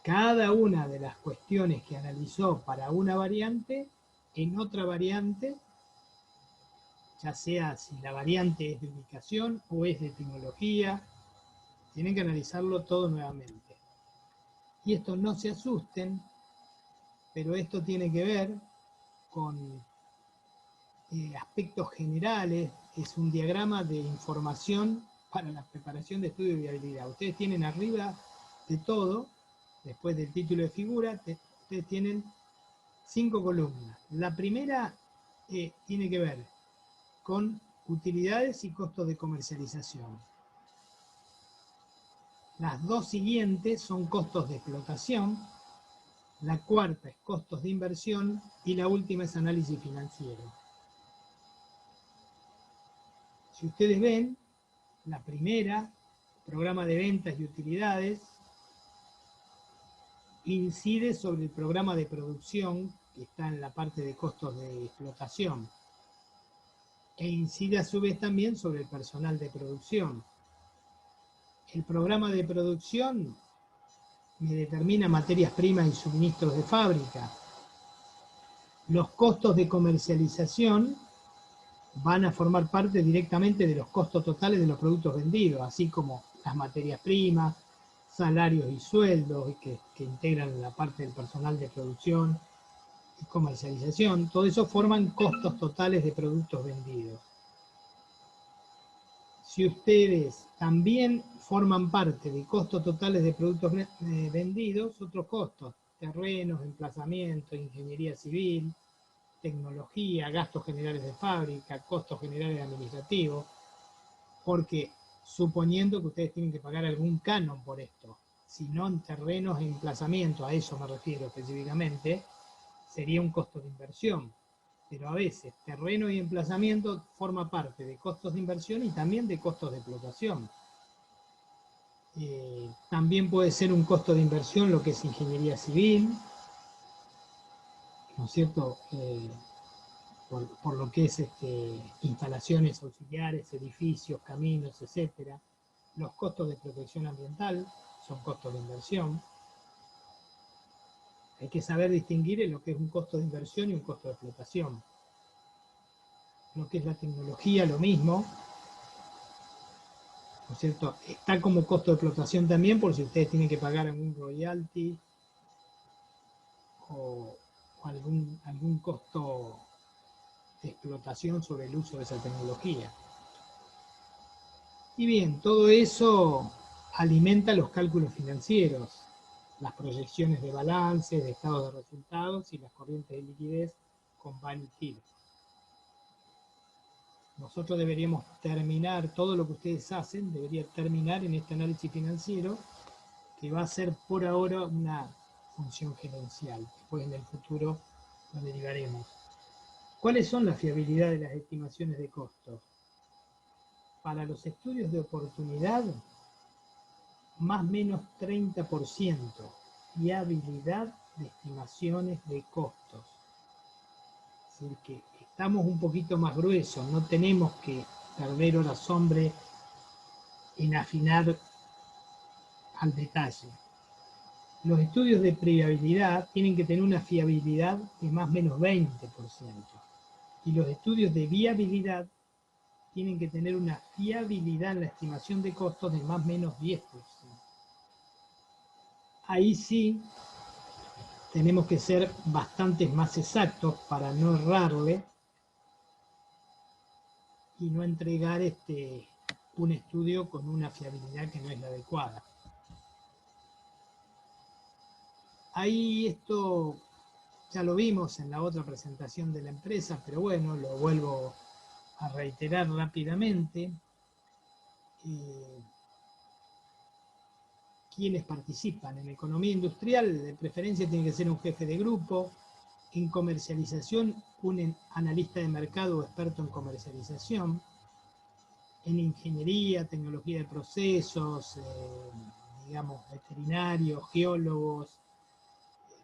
cada una de las cuestiones que analizó para una variante en otra variante, ya sea si la variante es de ubicación o es de tecnología, tienen que analizarlo todo nuevamente. Y esto no se asusten, pero esto tiene que ver con aspectos generales, es un diagrama de información para la preparación de estudio de viabilidad. Ustedes tienen arriba de todo, después del título de figura, ustedes tienen 5 columnas. La primera tiene que ver con utilidades y costos de comercialización. Las 2 siguientes son costos de explotación, la cuarta es costos de inversión y la última es análisis financiero. Si ustedes ven, la primera, programa de ventas y utilidades, incide sobre el programa de producción, que está en la parte de costos de explotación, e incide a su vez también sobre el personal de producción. El programa de producción me determina materias primas y suministros de fábrica. Los costos de comercialización van a formar parte directamente de los costos totales de los productos vendidos, así como las materias primas, salarios y sueldos que integran la parte del personal de producción y comercialización. Todo eso forman costos totales de productos vendidos. Si ustedes también forman parte de costos totales de productos vendidos, otros costos, terrenos, emplazamiento, ingeniería civil, tecnología, gastos generales de fábrica, costos generales administrativos, porque suponiendo que ustedes tienen que pagar algún canon por esto, si no en terrenos e emplazamiento, a eso me refiero específicamente, sería un costo de inversión. Pero a veces terreno y emplazamiento forma parte de costos de inversión y también de costos de explotación. También puede ser un costo de inversión lo que es ingeniería civil, ¿no es cierto? Por lo que es instalaciones auxiliares, edificios, caminos, etc. Los costos de protección ambiental son costos de inversión. Hay que saber distinguir en lo que es un costo de inversión y un costo de explotación. Lo que es la tecnología, lo mismo, ¿no es cierto? Está como costo de explotación también, por si ustedes tienen que pagar algún royalty o algún costo de explotación sobre el uso de esa tecnología. Y bien, todo eso alimenta los cálculos financieros, las proyecciones de balance, de estados de resultados y las corrientes de liquidez con Van y Till. Nosotros deberíamos terminar, todo lo que ustedes hacen debería terminar en este análisis financiero, que va a ser por ahora una función gerencial. Después en el futuro lo derivaremos. ¿Cuáles son las fiabilidades de las estimaciones de costos? Para los estudios de oportunidad, más o menos 30% fiabilidad de estimaciones de costos. Es decir, que estamos un poquito más gruesos, no tenemos que perder horas hombre en afinar al detalle. Los estudios de fiabilidad tienen que tener una fiabilidad de más o menos 20%. Y los estudios de viabilidad tienen que tener una fiabilidad en la estimación de costos de más o menos 10%. Ahí sí tenemos que ser bastante más exactos para no errarle y no entregar un estudio con una fiabilidad que no es la adecuada. Ahí esto ya lo vimos en la otra presentación de la empresa, pero bueno, lo vuelvo a reiterar rápidamente. Quienes participan en economía industrial, de preferencia tiene que ser un jefe de grupo, en comercialización un analista de mercado o experto en comercialización, en ingeniería, tecnología de procesos, digamos, veterinarios, geólogos,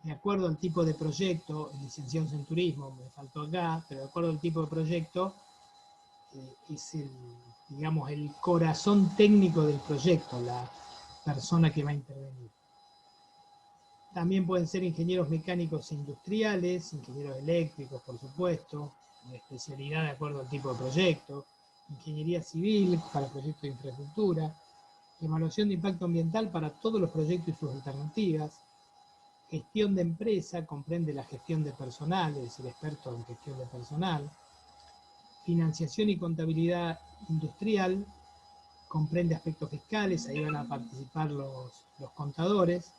de acuerdo al tipo de proyecto, licenciados en turismo, me faltó acá, pero de acuerdo al tipo de proyecto, es digamos, el corazón técnico del proyecto, la persona que va a intervenir. También pueden ser ingenieros mecánicos industriales, ingenieros eléctricos, por supuesto, de especialidad de acuerdo al tipo de proyecto, ingeniería civil para proyectos de infraestructura, evaluación de impacto ambiental para todos los proyectos y sus alternativas, gestión de empresa, comprende la gestión de personal, es decir, experto en gestión de personal, financiación y contabilidad industrial, comprende aspectos fiscales, ahí van a participar los contadores,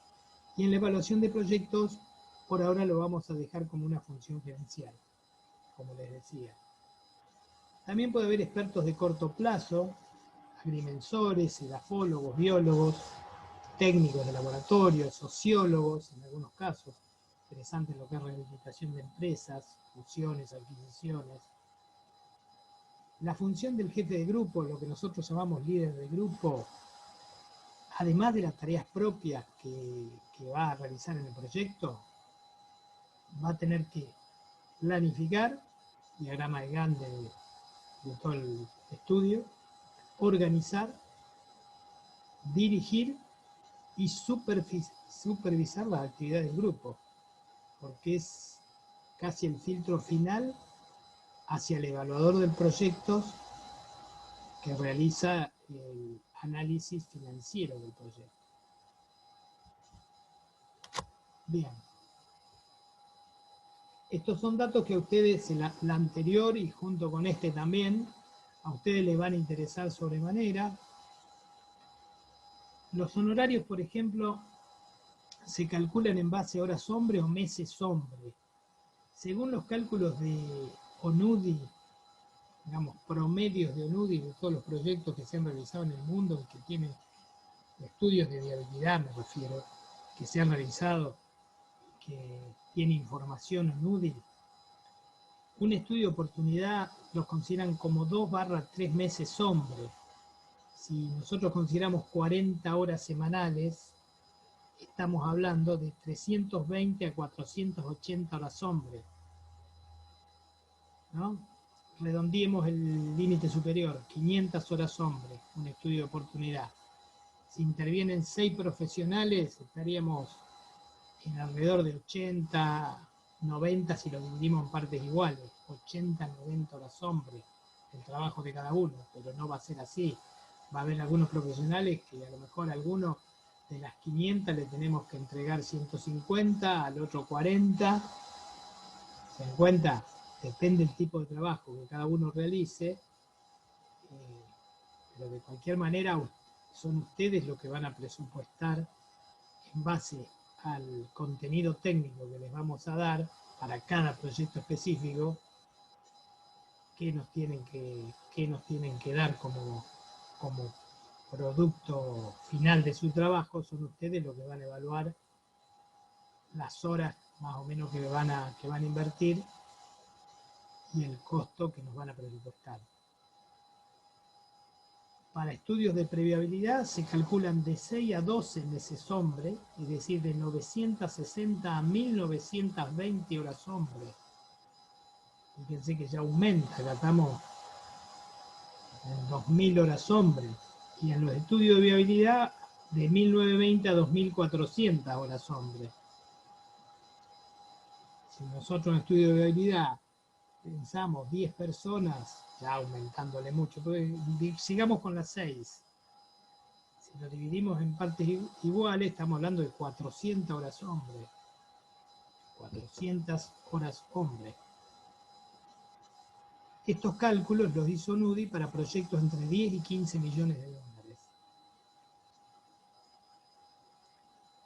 y en la evaluación de proyectos, por ahora lo vamos a dejar como una función gerencial, como les decía. También puede haber expertos de corto plazo, agrimensores, edafólogos, biólogos, técnicos de laboratorio, sociólogos, en algunos casos, interesante lo que es rehabilitación de empresas, fusiones, adquisiciones. La función del jefe de grupo, lo que nosotros llamamos líder de grupo, además de las tareas propias que va a realizar en el proyecto, va a tener que planificar, diagrama de Gantt de todo el estudio, organizar, dirigir y supervisar las actividades del grupo, porque es casi el filtro final hacia el evaluador del proyecto que realiza el análisis financiero del proyecto. Bien. Estos son datos que a ustedes, la anterior y junto con este también, a ustedes les van a interesar sobremanera. Los honorarios, por ejemplo, se calculan en base a horas hombre o meses hombre. Según los cálculos de ONUDI, digamos, promedios de ONUDI de todos los proyectos que se han realizado en el mundo y que tienen estudios de viabilidad, me refiero, que se han realizado, que tiene información ONUDI, un estudio de oportunidad los consideran como 2/3 meses hombre. Si nosotros consideramos 40 horas semanales, estamos hablando de 320 a 480 horas hombre, ¿no? Redondeemos el límite superior, 500 horas hombre, un estudio de oportunidad. Si intervienen 6 profesionales, estaríamos en alrededor de 80, 90 si lo dividimos en partes iguales, 80, 90 horas hombre, el trabajo de cada uno, pero no va a ser así. Va a haber algunos profesionales que a lo mejor a alguno de las 500 le tenemos que entregar 150, al otro 40. ¿Se dan cuenta? Depende del tipo de trabajo que cada uno realice, pero de cualquier manera son ustedes los que van a presupuestar en base al contenido técnico que les vamos a dar para cada proyecto específico, qué nos tienen que dar como producto final de su trabajo. Son ustedes los que van a evaluar las horas más o menos que van a invertir y el costo que nos van a presupuestar. Para estudios de previabilidad se calculan de 6 a 12 meses hombre, es decir, de 960 a 1920 horas hombre. Fíjense que ya aumenta, ya estamos en 2000 horas hombre. Y en los estudios de viabilidad, de 1920 a 2400 horas hombre. Si nosotros en el estudio de viabilidad pensamos 10 personas, ya aumentándole mucho, sigamos con las 6. Si lo dividimos en partes iguales, estamos hablando de 400 horas hombre. 400 horas hombre. Estos cálculos los hizo NUDI para proyectos entre 10 y 15 millones de dólares.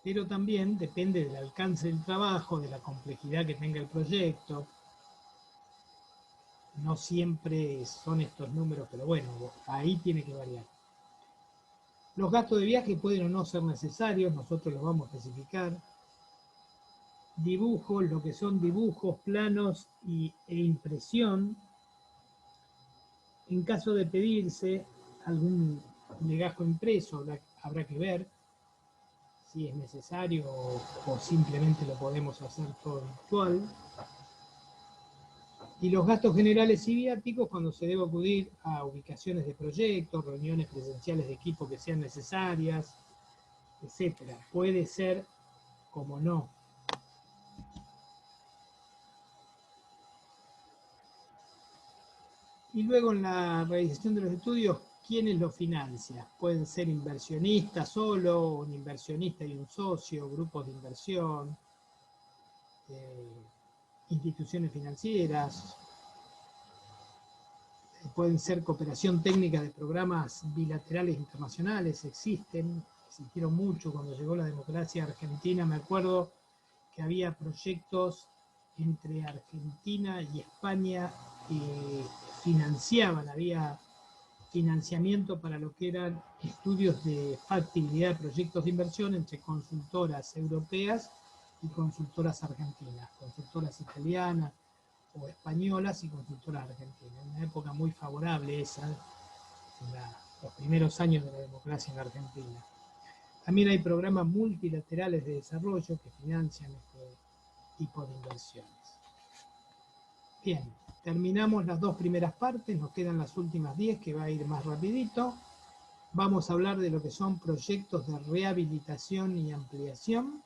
Pero también depende del alcance del trabajo, de la complejidad que tenga el proyecto. No siempre son estos números, pero bueno, ahí tiene que variar. Los gastos de viaje pueden o no ser necesarios, nosotros los vamos a especificar. Dibujos, lo que son dibujos, planos e impresión. En caso de pedirse algún legajo impreso, habrá que ver si es necesario o simplemente lo podemos hacer todo virtual. Y los gastos generales y viáticos cuando se debe acudir a ubicaciones de proyectos, reuniones presenciales de equipo que sean necesarias, etc. Puede ser como no. Y luego en la realización de los estudios, ¿quiénes lo financian? Pueden ser inversionistas solo, un inversionista y un socio, grupos de inversión, instituciones financieras, pueden ser cooperación técnica de programas bilaterales internacionales, existieron mucho cuando llegó la democracia argentina. Me acuerdo que había proyectos entre Argentina y España que financiaban, había financiamiento para lo que eran estudios de factibilidad de proyectos de inversión entre consultoras europeas y consultoras argentinas, consultoras italianas o españolas y consultoras argentinas. Una época muy favorable esa, los primeros años de la democracia en la Argentina. También hay programas multilaterales de desarrollo que financian este tipo de inversiones. Bien, terminamos las dos primeras partes, nos quedan las últimas 10 que va a ir más rapidito. Vamos a hablar de lo que son proyectos de rehabilitación y ampliación.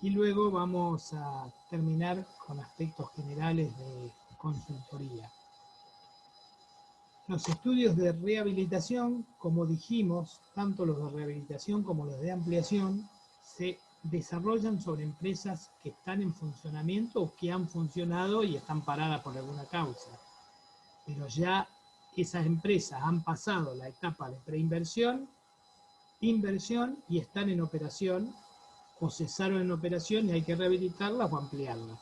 Y luego vamos a terminar con aspectos generales de consultoría. Los estudios de rehabilitación, como dijimos, tanto los de rehabilitación como los de ampliación, se desarrollan sobre empresas que están en funcionamiento o que han funcionado y están paradas por alguna causa. Pero ya esas empresas han pasado la etapa de preinversión, inversión y están en operación o cesaron en operación y hay que rehabilitarlas o ampliarlas.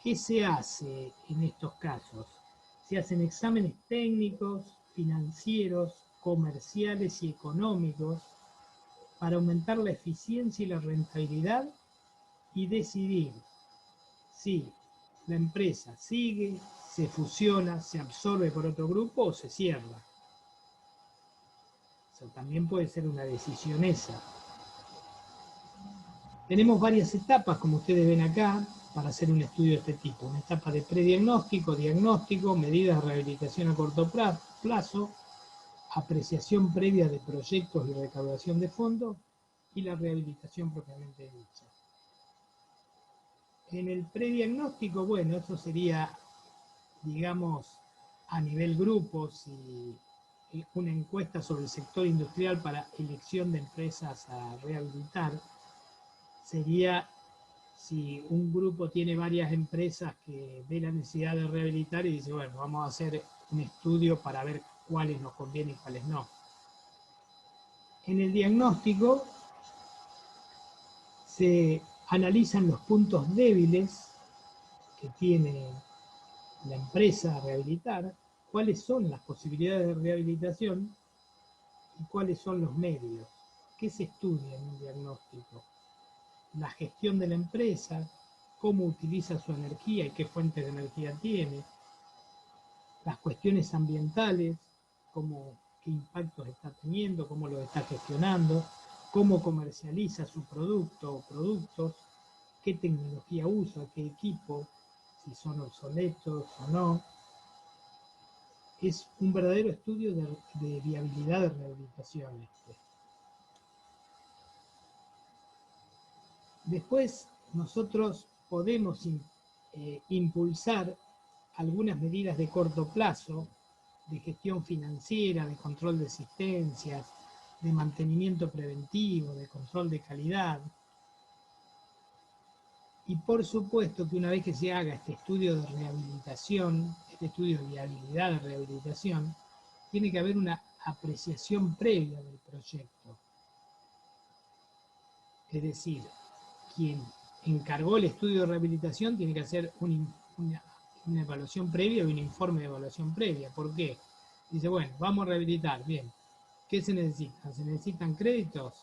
¿Qué se hace en estos casos? Se hacen exámenes técnicos, financieros, comerciales y económicos para aumentar la eficiencia y la rentabilidad y decidir si la empresa sigue, se fusiona, se absorbe por otro grupo o se cierra. Eso también puede ser una decisión esa. Tenemos varias etapas, como ustedes ven acá, para hacer un estudio de este tipo. Una etapa de prediagnóstico, diagnóstico, medidas de rehabilitación a corto plazo, apreciación previa de proyectos y recaudación de fondos, y la rehabilitación propiamente dicha. En el prediagnóstico, bueno, eso sería, digamos, a nivel grupo, si una encuesta sobre el sector industrial para elección de empresas a rehabilitar, sería si un grupo tiene varias empresas que ve la necesidad de rehabilitar y dice, bueno, vamos a hacer un estudio para ver cuáles nos convienen y cuáles no. En el diagnóstico se analizan los puntos débiles que tiene la empresa a rehabilitar, cuáles son las posibilidades de rehabilitación y cuáles son los medios. ¿Qué se estudia en un diagnóstico? La gestión de la empresa, cómo utiliza su energía y qué fuentes de energía tiene, las cuestiones ambientales, qué impactos está teniendo, cómo lo está gestionando, cómo comercializa su producto o productos, qué tecnología usa, qué equipo, si son obsoletos o no. Es un verdadero estudio de viabilidad de rehabilitación. Después nosotros podemos impulsar algunas medidas de corto plazo, de gestión financiera, de control de existencias, de mantenimiento preventivo, de control de calidad. Y por supuesto que una vez que se haga este estudio de rehabilitación, este estudio de viabilidad de rehabilitación, tiene que haber una apreciación previa del proyecto. Es decir, quien encargó el estudio de rehabilitación tiene que hacer una evaluación previa o un informe de evaluación previa. ¿Por qué? Dice, bueno, vamos a rehabilitar, bien. ¿Qué se necesita? ¿Se necesitan créditos?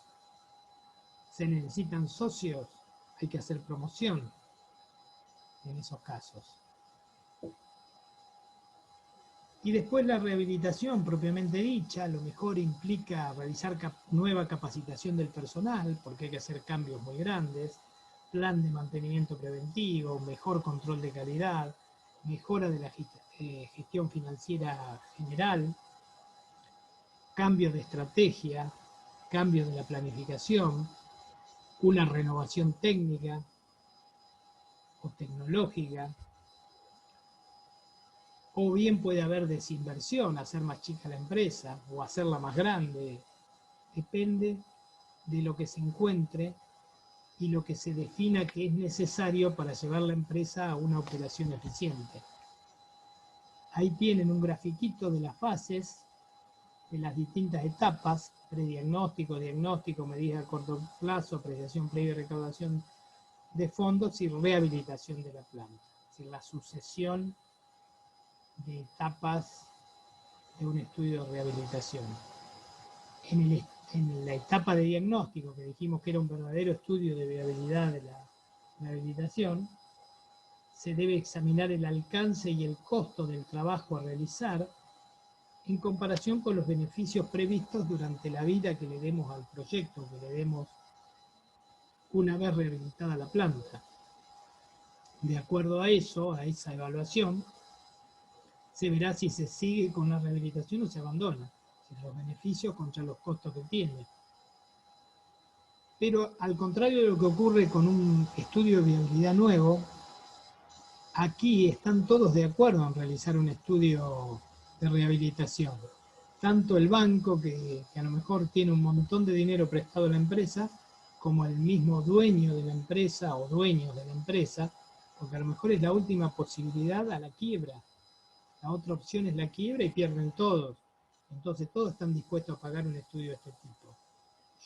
¿Se necesitan socios? Hay que hacer promoción en esos casos. Y después la rehabilitación propiamente dicha, a lo mejor implica realizar nueva capacitación del personal, porque hay que hacer cambios muy grandes, plan de mantenimiento preventivo, mejor control de calidad, mejora de la gestión financiera general, cambios de estrategia, cambios de la planificación, una renovación técnica o tecnológica, o bien puede haber desinversión, hacer más chica la empresa o hacerla más grande. Depende de lo que se encuentre y lo que se defina que es necesario para llevar la empresa a una operación eficiente. Ahí tienen un grafiquito de las fases, de las distintas etapas: prediagnóstico, diagnóstico, medidas a corto plazo, apreciación previa y recaudación de fondos y rehabilitación de la planta. Es decir, la sucesión de etapas de un estudio de rehabilitación. En la etapa de diagnóstico, que dijimos que era un verdadero estudio de viabilidad de la rehabilitación, se debe examinar el alcance y el costo del trabajo a realizar en comparación con los beneficios previstos durante la vida que le demos al proyecto, que le demos una vez rehabilitada la planta. De acuerdo a eso, a esa evaluación, se verá si se sigue con la rehabilitación o se abandona, si los beneficios contra los costos que tiene. Pero al contrario de lo que ocurre con un estudio de viabilidad nuevo, aquí están todos de acuerdo en realizar un estudio de rehabilitación. Tanto el banco, que a lo mejor tiene un montón de dinero prestado a la empresa, como el mismo dueño de la empresa o dueños de la empresa, porque a lo mejor es la última posibilidad a la quiebra. La otra opción es la quiebra y pierden todos. Entonces todos están dispuestos a pagar un estudio de este tipo.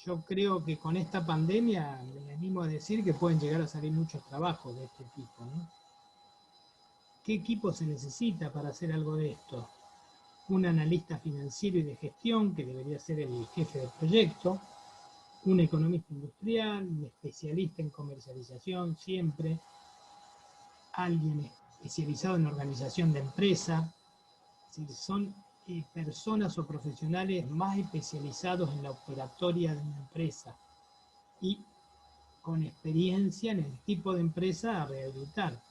Yo creo que con esta pandemia me animo a decir que pueden llegar a salir muchos trabajos de este tipo, ¿no? ¿Qué equipo se necesita para hacer algo de esto? Un analista financiero y de gestión, que debería ser el jefe del proyecto, un economista industrial, un especialista en comercialización siempre, alguien especializado en organización de empresa, es decir, son personas o profesionales más especializados en la operatoria de una empresa y con experiencia en el tipo de empresa a rehabilitar.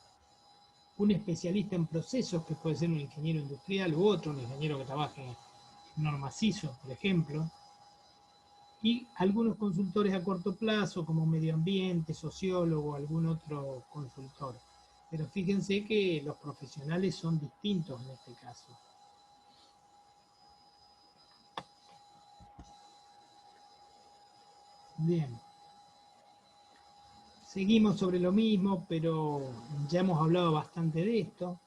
Un especialista en procesos, que puede ser un ingeniero industrial u otro, un ingeniero que trabaje en normacizos, por ejemplo, y algunos consultores a corto plazo, como medio ambiente, sociólogo, algún otro consultor. Pero fíjense que los profesionales son distintos en este caso. Bien. Seguimos sobre lo mismo, pero ya hemos hablado bastante de esto.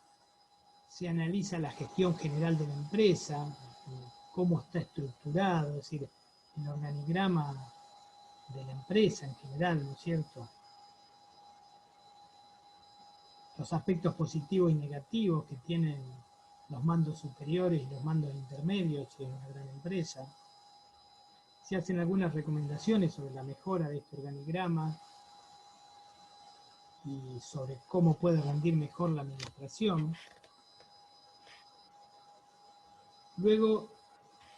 Se analiza la gestión general de la empresa, cómo está estructurado, es decir, el organigrama de la empresa en general, ¿no es cierto? Los aspectos positivos y negativos que tienen los mandos superiores y los mandos intermedios en una gran empresa. Se hacen algunas recomendaciones sobre la mejora de este organigrama y sobre cómo puede rendir mejor la administración. Luego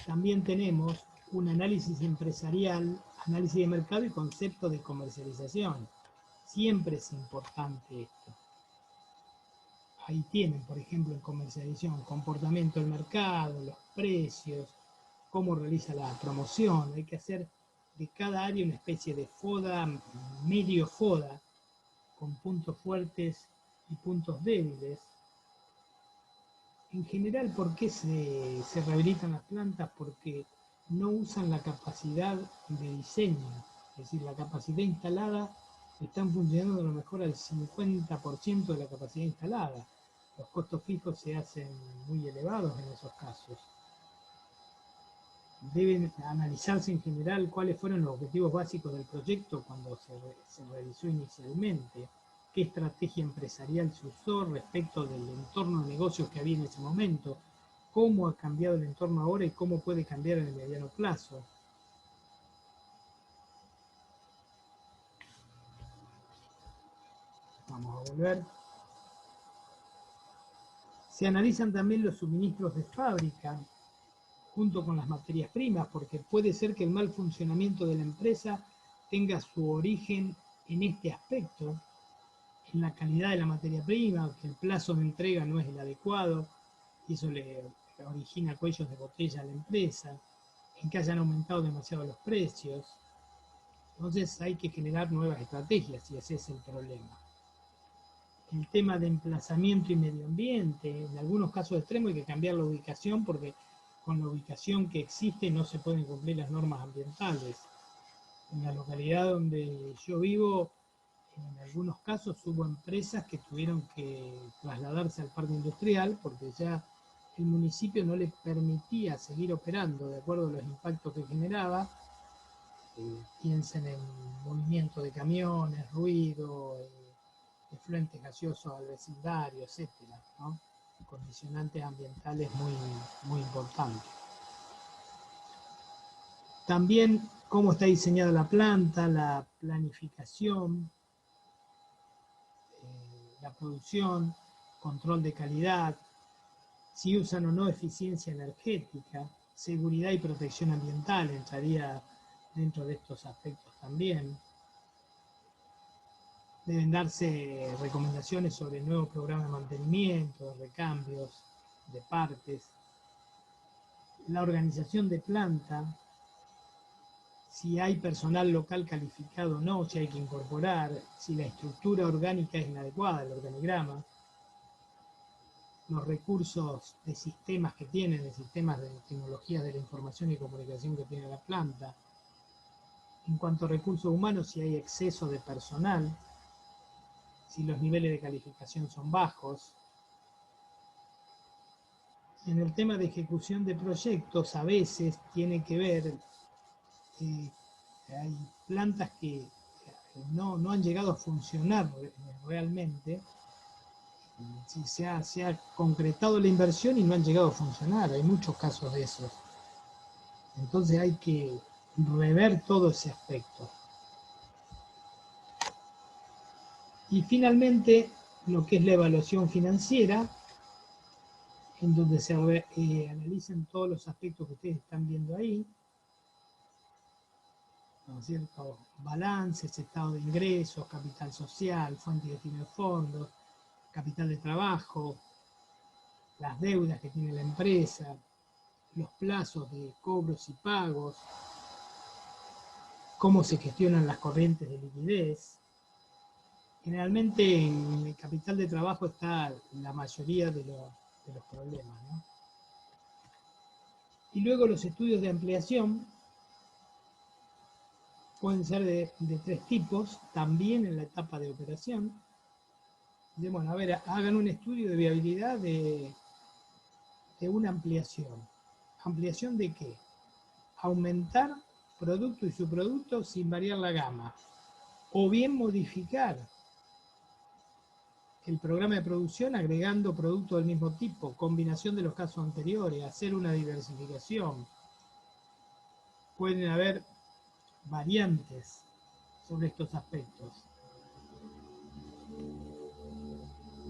también tenemos un análisis empresarial, análisis de mercado y concepto de comercialización. Siempre es importante esto. Ahí tienen, por ejemplo, en comercialización, comportamiento del mercado, los precios, cómo realiza la promoción. Hay que hacer de cada área una especie de FODA, medio FODA, con puntos fuertes y puntos débiles. En general, ¿por qué se rehabilitan las plantas? Porque no usan la capacidad de diseño, es decir, la capacidad instalada, están funcionando a lo mejor al 50% de la capacidad instalada. Los costos fijos se hacen muy elevados en esos casos. Deben analizarse en general cuáles fueron los objetivos básicos del proyecto cuando se realizó inicialmente, qué estrategia empresarial se usó respecto del entorno de negocios que había en ese momento, cómo ha cambiado el entorno ahora y cómo puede cambiar en el mediano plazo. Vamos a volver. Se analizan también los suministros de fábrica junto con las materias primas, porque puede ser que el mal funcionamiento de la empresa tenga su origen en este aspecto, en la calidad de la materia prima, que el plazo de entrega no es el adecuado, y eso le origina cuellos de botella a la empresa, en que hayan aumentado demasiado los precios. Entonces hay que generar nuevas estrategias, y ese es el problema. El tema de emplazamiento y medio ambiente, en algunos casos extremos hay que cambiar la ubicación porque con la ubicación que existe no se pueden cumplir las normas ambientales. En la localidad donde yo vivo, en algunos casos hubo empresas que tuvieron que trasladarse al parque industrial porque ya el municipio no les permitía seguir operando de acuerdo a los impactos que generaba. Piensen en movimiento de camiones, ruido, efluentes gaseosos al vecindario, etcétera, ¿no? Condicionantes ambientales muy importantes. También cómo está diseñada la planta, la planificación, la producción, control de calidad, si usan o no eficiencia energética, seguridad y protección ambiental entraría dentro de estos aspectos también. Deben darse recomendaciones sobre el nuevo programa de mantenimiento, de recambios, de partes, la organización de planta, si hay personal local calificado o no, si hay que incorporar, si la estructura orgánica es inadecuada, el organigrama, los recursos de sistemas que tienen, de sistemas de tecnologías de la información y comunicación que tiene la planta. En cuanto a recursos humanos, si hay exceso de personal, si los niveles de calificación son bajos. En el tema de ejecución de proyectos, a veces tiene que ver, hay plantas que no han llegado a funcionar realmente. Si se ha concretado la inversión y no han llegado a funcionar, hay muchos casos de esos. Entonces hay que rever todo ese aspecto. Y finalmente, lo que es la evaluación financiera, en donde se analizan todos los aspectos que ustedes están viendo ahí, ¿no es cierto? Balances, estado de ingresos, capital social, fuente y destino de fondos, capital de trabajo, las deudas que tiene la empresa, los plazos de cobros y pagos, cómo se gestionan las corrientes de liquidez. Generalmente en el capital de trabajo está la mayoría de los problemas, ¿no? Y luego los estudios de ampliación pueden ser de tres tipos, también en la etapa de operación. Bueno, a ver, hagan un estudio de viabilidad de una ampliación. ¿Ampliación de qué? Aumentar producto y subproducto sin variar la gama. O bien modificar el programa de producción agregando productos del mismo tipo, combinación de los casos anteriores, hacer una diversificación. Pueden haber variantes sobre estos aspectos.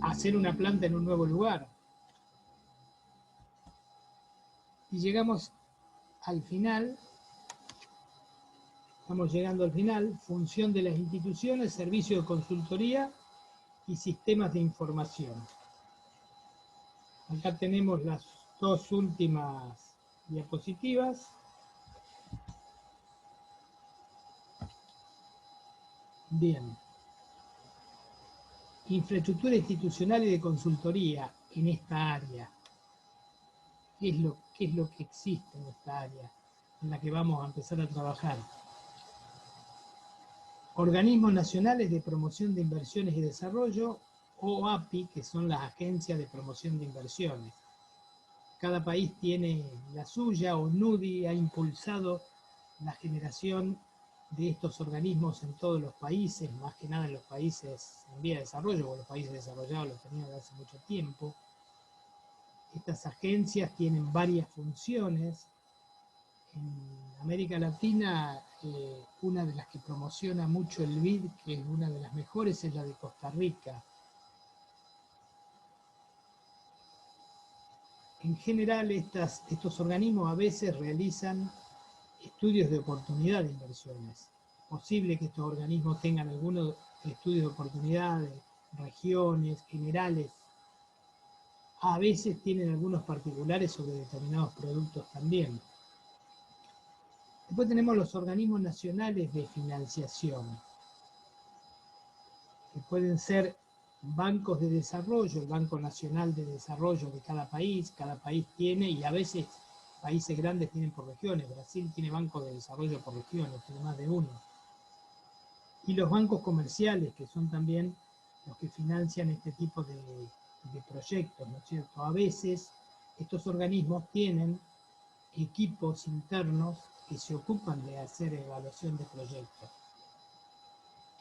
Hacer una planta en un nuevo lugar. Y llegamos al final, estamos llegando al final, función de las instituciones, servicio de consultoría y sistemas de información. Acá tenemos las dos últimas diapositivas. Bien. Infraestructura institucional y de consultoría en esta área. ¿Qué es lo que existe en esta área en la que vamos a empezar a trabajar? Organismos nacionales de promoción de inversiones y desarrollo, o API, que son las agencias de promoción de inversiones. Cada país tiene la suya, o NUDI ha impulsado la generación de estos organismos en todos los países, más que nada en los países en vía de desarrollo, porque los países desarrollados los tenían desde hace mucho tiempo. Estas agencias tienen varias funciones. En América Latina, una de las que promociona mucho el BID, que es una de las mejores, es la de Costa Rica. En general, estos organismos a veces realizan estudios de oportunidad de inversiones. Es posible que estos organismos tengan algunos estudios de oportunidad de regiones generales. A veces tienen algunos particulares sobre determinados productos también. Después tenemos los organismos nacionales de financiación, que pueden ser bancos de desarrollo, el Banco Nacional de Desarrollo de cada país tiene, y a veces países grandes tienen por regiones. Brasil tiene Banco de Desarrollo por regiones, tiene más de uno. Y los bancos comerciales, que son también los que financian este tipo de proyectos, ¿no es cierto? A veces estos organismos tienen equipos internos que se ocupan de hacer evaluación de proyectos.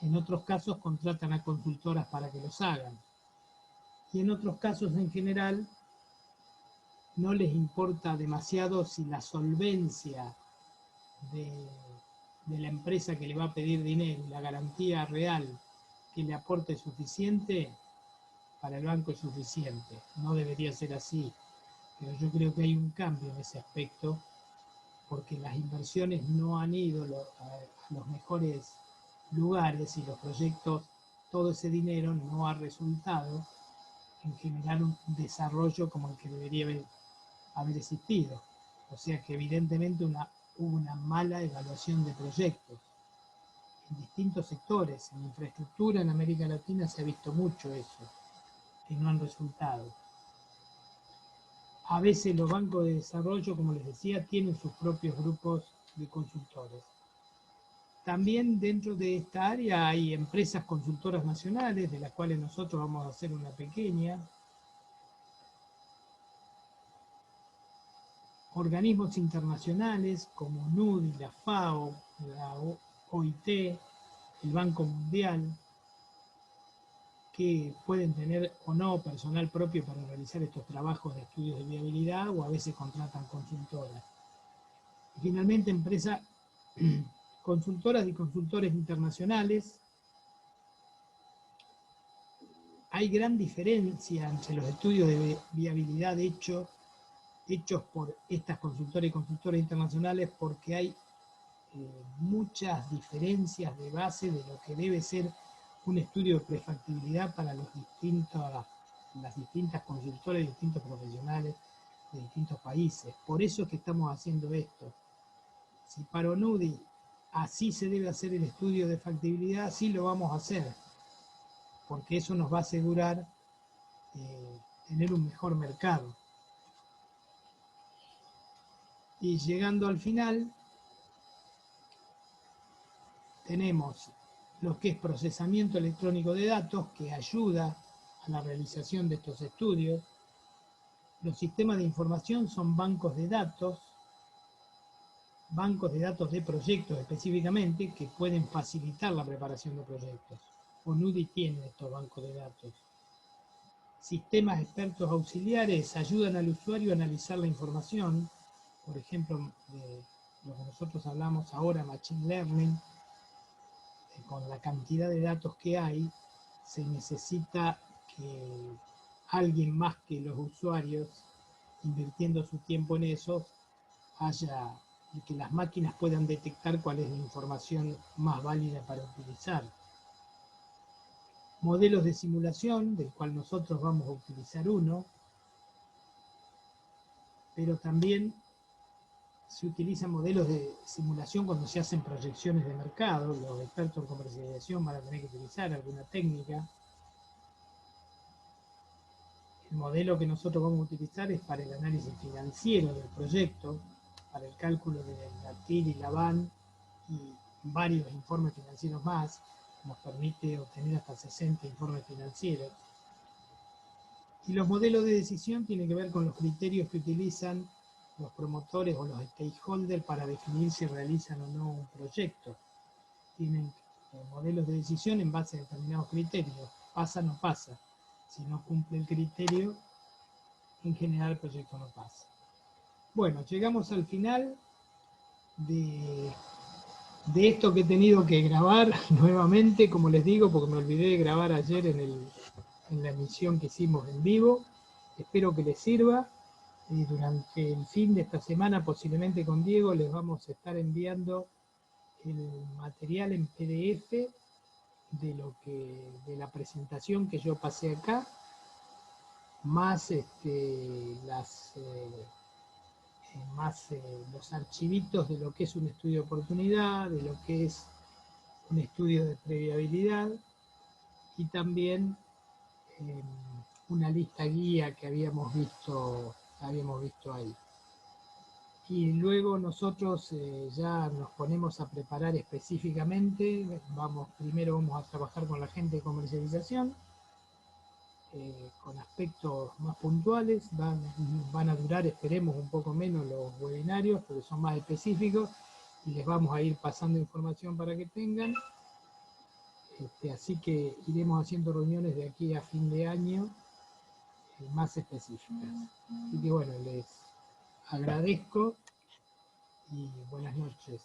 En otros casos contratan a consultoras para que los hagan. Y en otros casos, en general, no les importa demasiado si la solvencia de la empresa que le va a pedir dinero y la garantía real que le aporte es suficiente, para el banco es suficiente. No debería ser así, pero yo creo que hay un cambio en ese aspecto, porque las inversiones no han ido a los mejores lugares y los proyectos todo ese dinero no ha resultado en generar un desarrollo como el que debería haber existido. O sea que evidentemente hubo una mala evaluación de proyectos en distintos sectores. En infraestructura en América Latina se ha visto mucho eso, que no han resultado. A veces los bancos de desarrollo, como les decía, tienen sus propios grupos de consultores. También dentro de esta área hay empresas consultoras nacionales, de las cuales nosotros vamos a hacer una pequeña. Organismos internacionales como NUDI, la FAO, la OIT, el Banco Mundial, que pueden tener o no personal propio para realizar estos trabajos de estudios de viabilidad o a veces contratan consultoras. Y finalmente empresas consultoras y consultores internacionales. Hay gran diferencia entre los estudios de viabilidad hechos por estas consultoras y consultores internacionales porque hay muchas diferencias de base de lo que debe ser un estudio de prefactibilidad para las distintas consultoras y distintos profesionales de distintos países. Por eso es que estamos haciendo esto. Si para ONUDI así se debe hacer el estudio de factibilidad, así lo vamos a hacer, porque eso nos va a asegurar tener un mejor mercado. Y llegando al final, tenemos lo que es procesamiento electrónico de datos, que ayuda a la realización de estos estudios. Los sistemas de información son bancos de datos de proyectos específicamente, que pueden facilitar la preparación de proyectos. ONUDI tiene estos bancos de datos. Sistemas expertos auxiliares ayudan al usuario a analizar la información, por ejemplo, de lo que nosotros hablamos ahora, Machine Learning. Con la cantidad de datos que hay, se necesita que alguien más que los usuarios, invirtiendo su tiempo en eso, y que las máquinas puedan detectar cuál es la información más válida para utilizar. Modelos de simulación, del cual nosotros vamos a utilizar uno, pero también se utilizan modelos de simulación cuando se hacen proyecciones de mercado. Los expertos en comercialización van a tener que utilizar alguna técnica. El modelo que nosotros vamos a utilizar es para el análisis financiero del proyecto, para el cálculo de la TIR y la BAN y varios informes financieros más. Nos permite obtener hasta 60 informes financieros. Y los modelos de decisión tienen que ver con los criterios que utilizan los promotores o los stakeholders para definir si realizan o no un proyecto. Tienen modelos de decisión en base a determinados criterios. Pasa o no pasa. Si no cumple el criterio, en general el proyecto no pasa. Bueno, llegamos al final de esto que he tenido que grabar nuevamente, como les digo, porque me olvidé de grabar ayer en la emisión que hicimos en vivo. Espero que les sirva. Y durante el fin de esta semana, posiblemente con Diego, les vamos a estar enviando el material en PDF de la presentación que yo pasé acá, más los archivitos de lo que es un estudio de oportunidad, de lo que es un estudio de previabilidad y también una lista guía que habíamos visto ahí. Y luego nosotros ya nos ponemos a preparar específicamente. Primero vamos a trabajar con la gente de comercialización, con aspectos más puntuales. Van a durar, esperemos, un poco menos los webinarios, porque son más específicos, y les vamos a ir pasando información para que tengan. Así que iremos haciendo reuniones de aquí a fin de año más específicas. Así que bueno, les agradezco y buenas noches.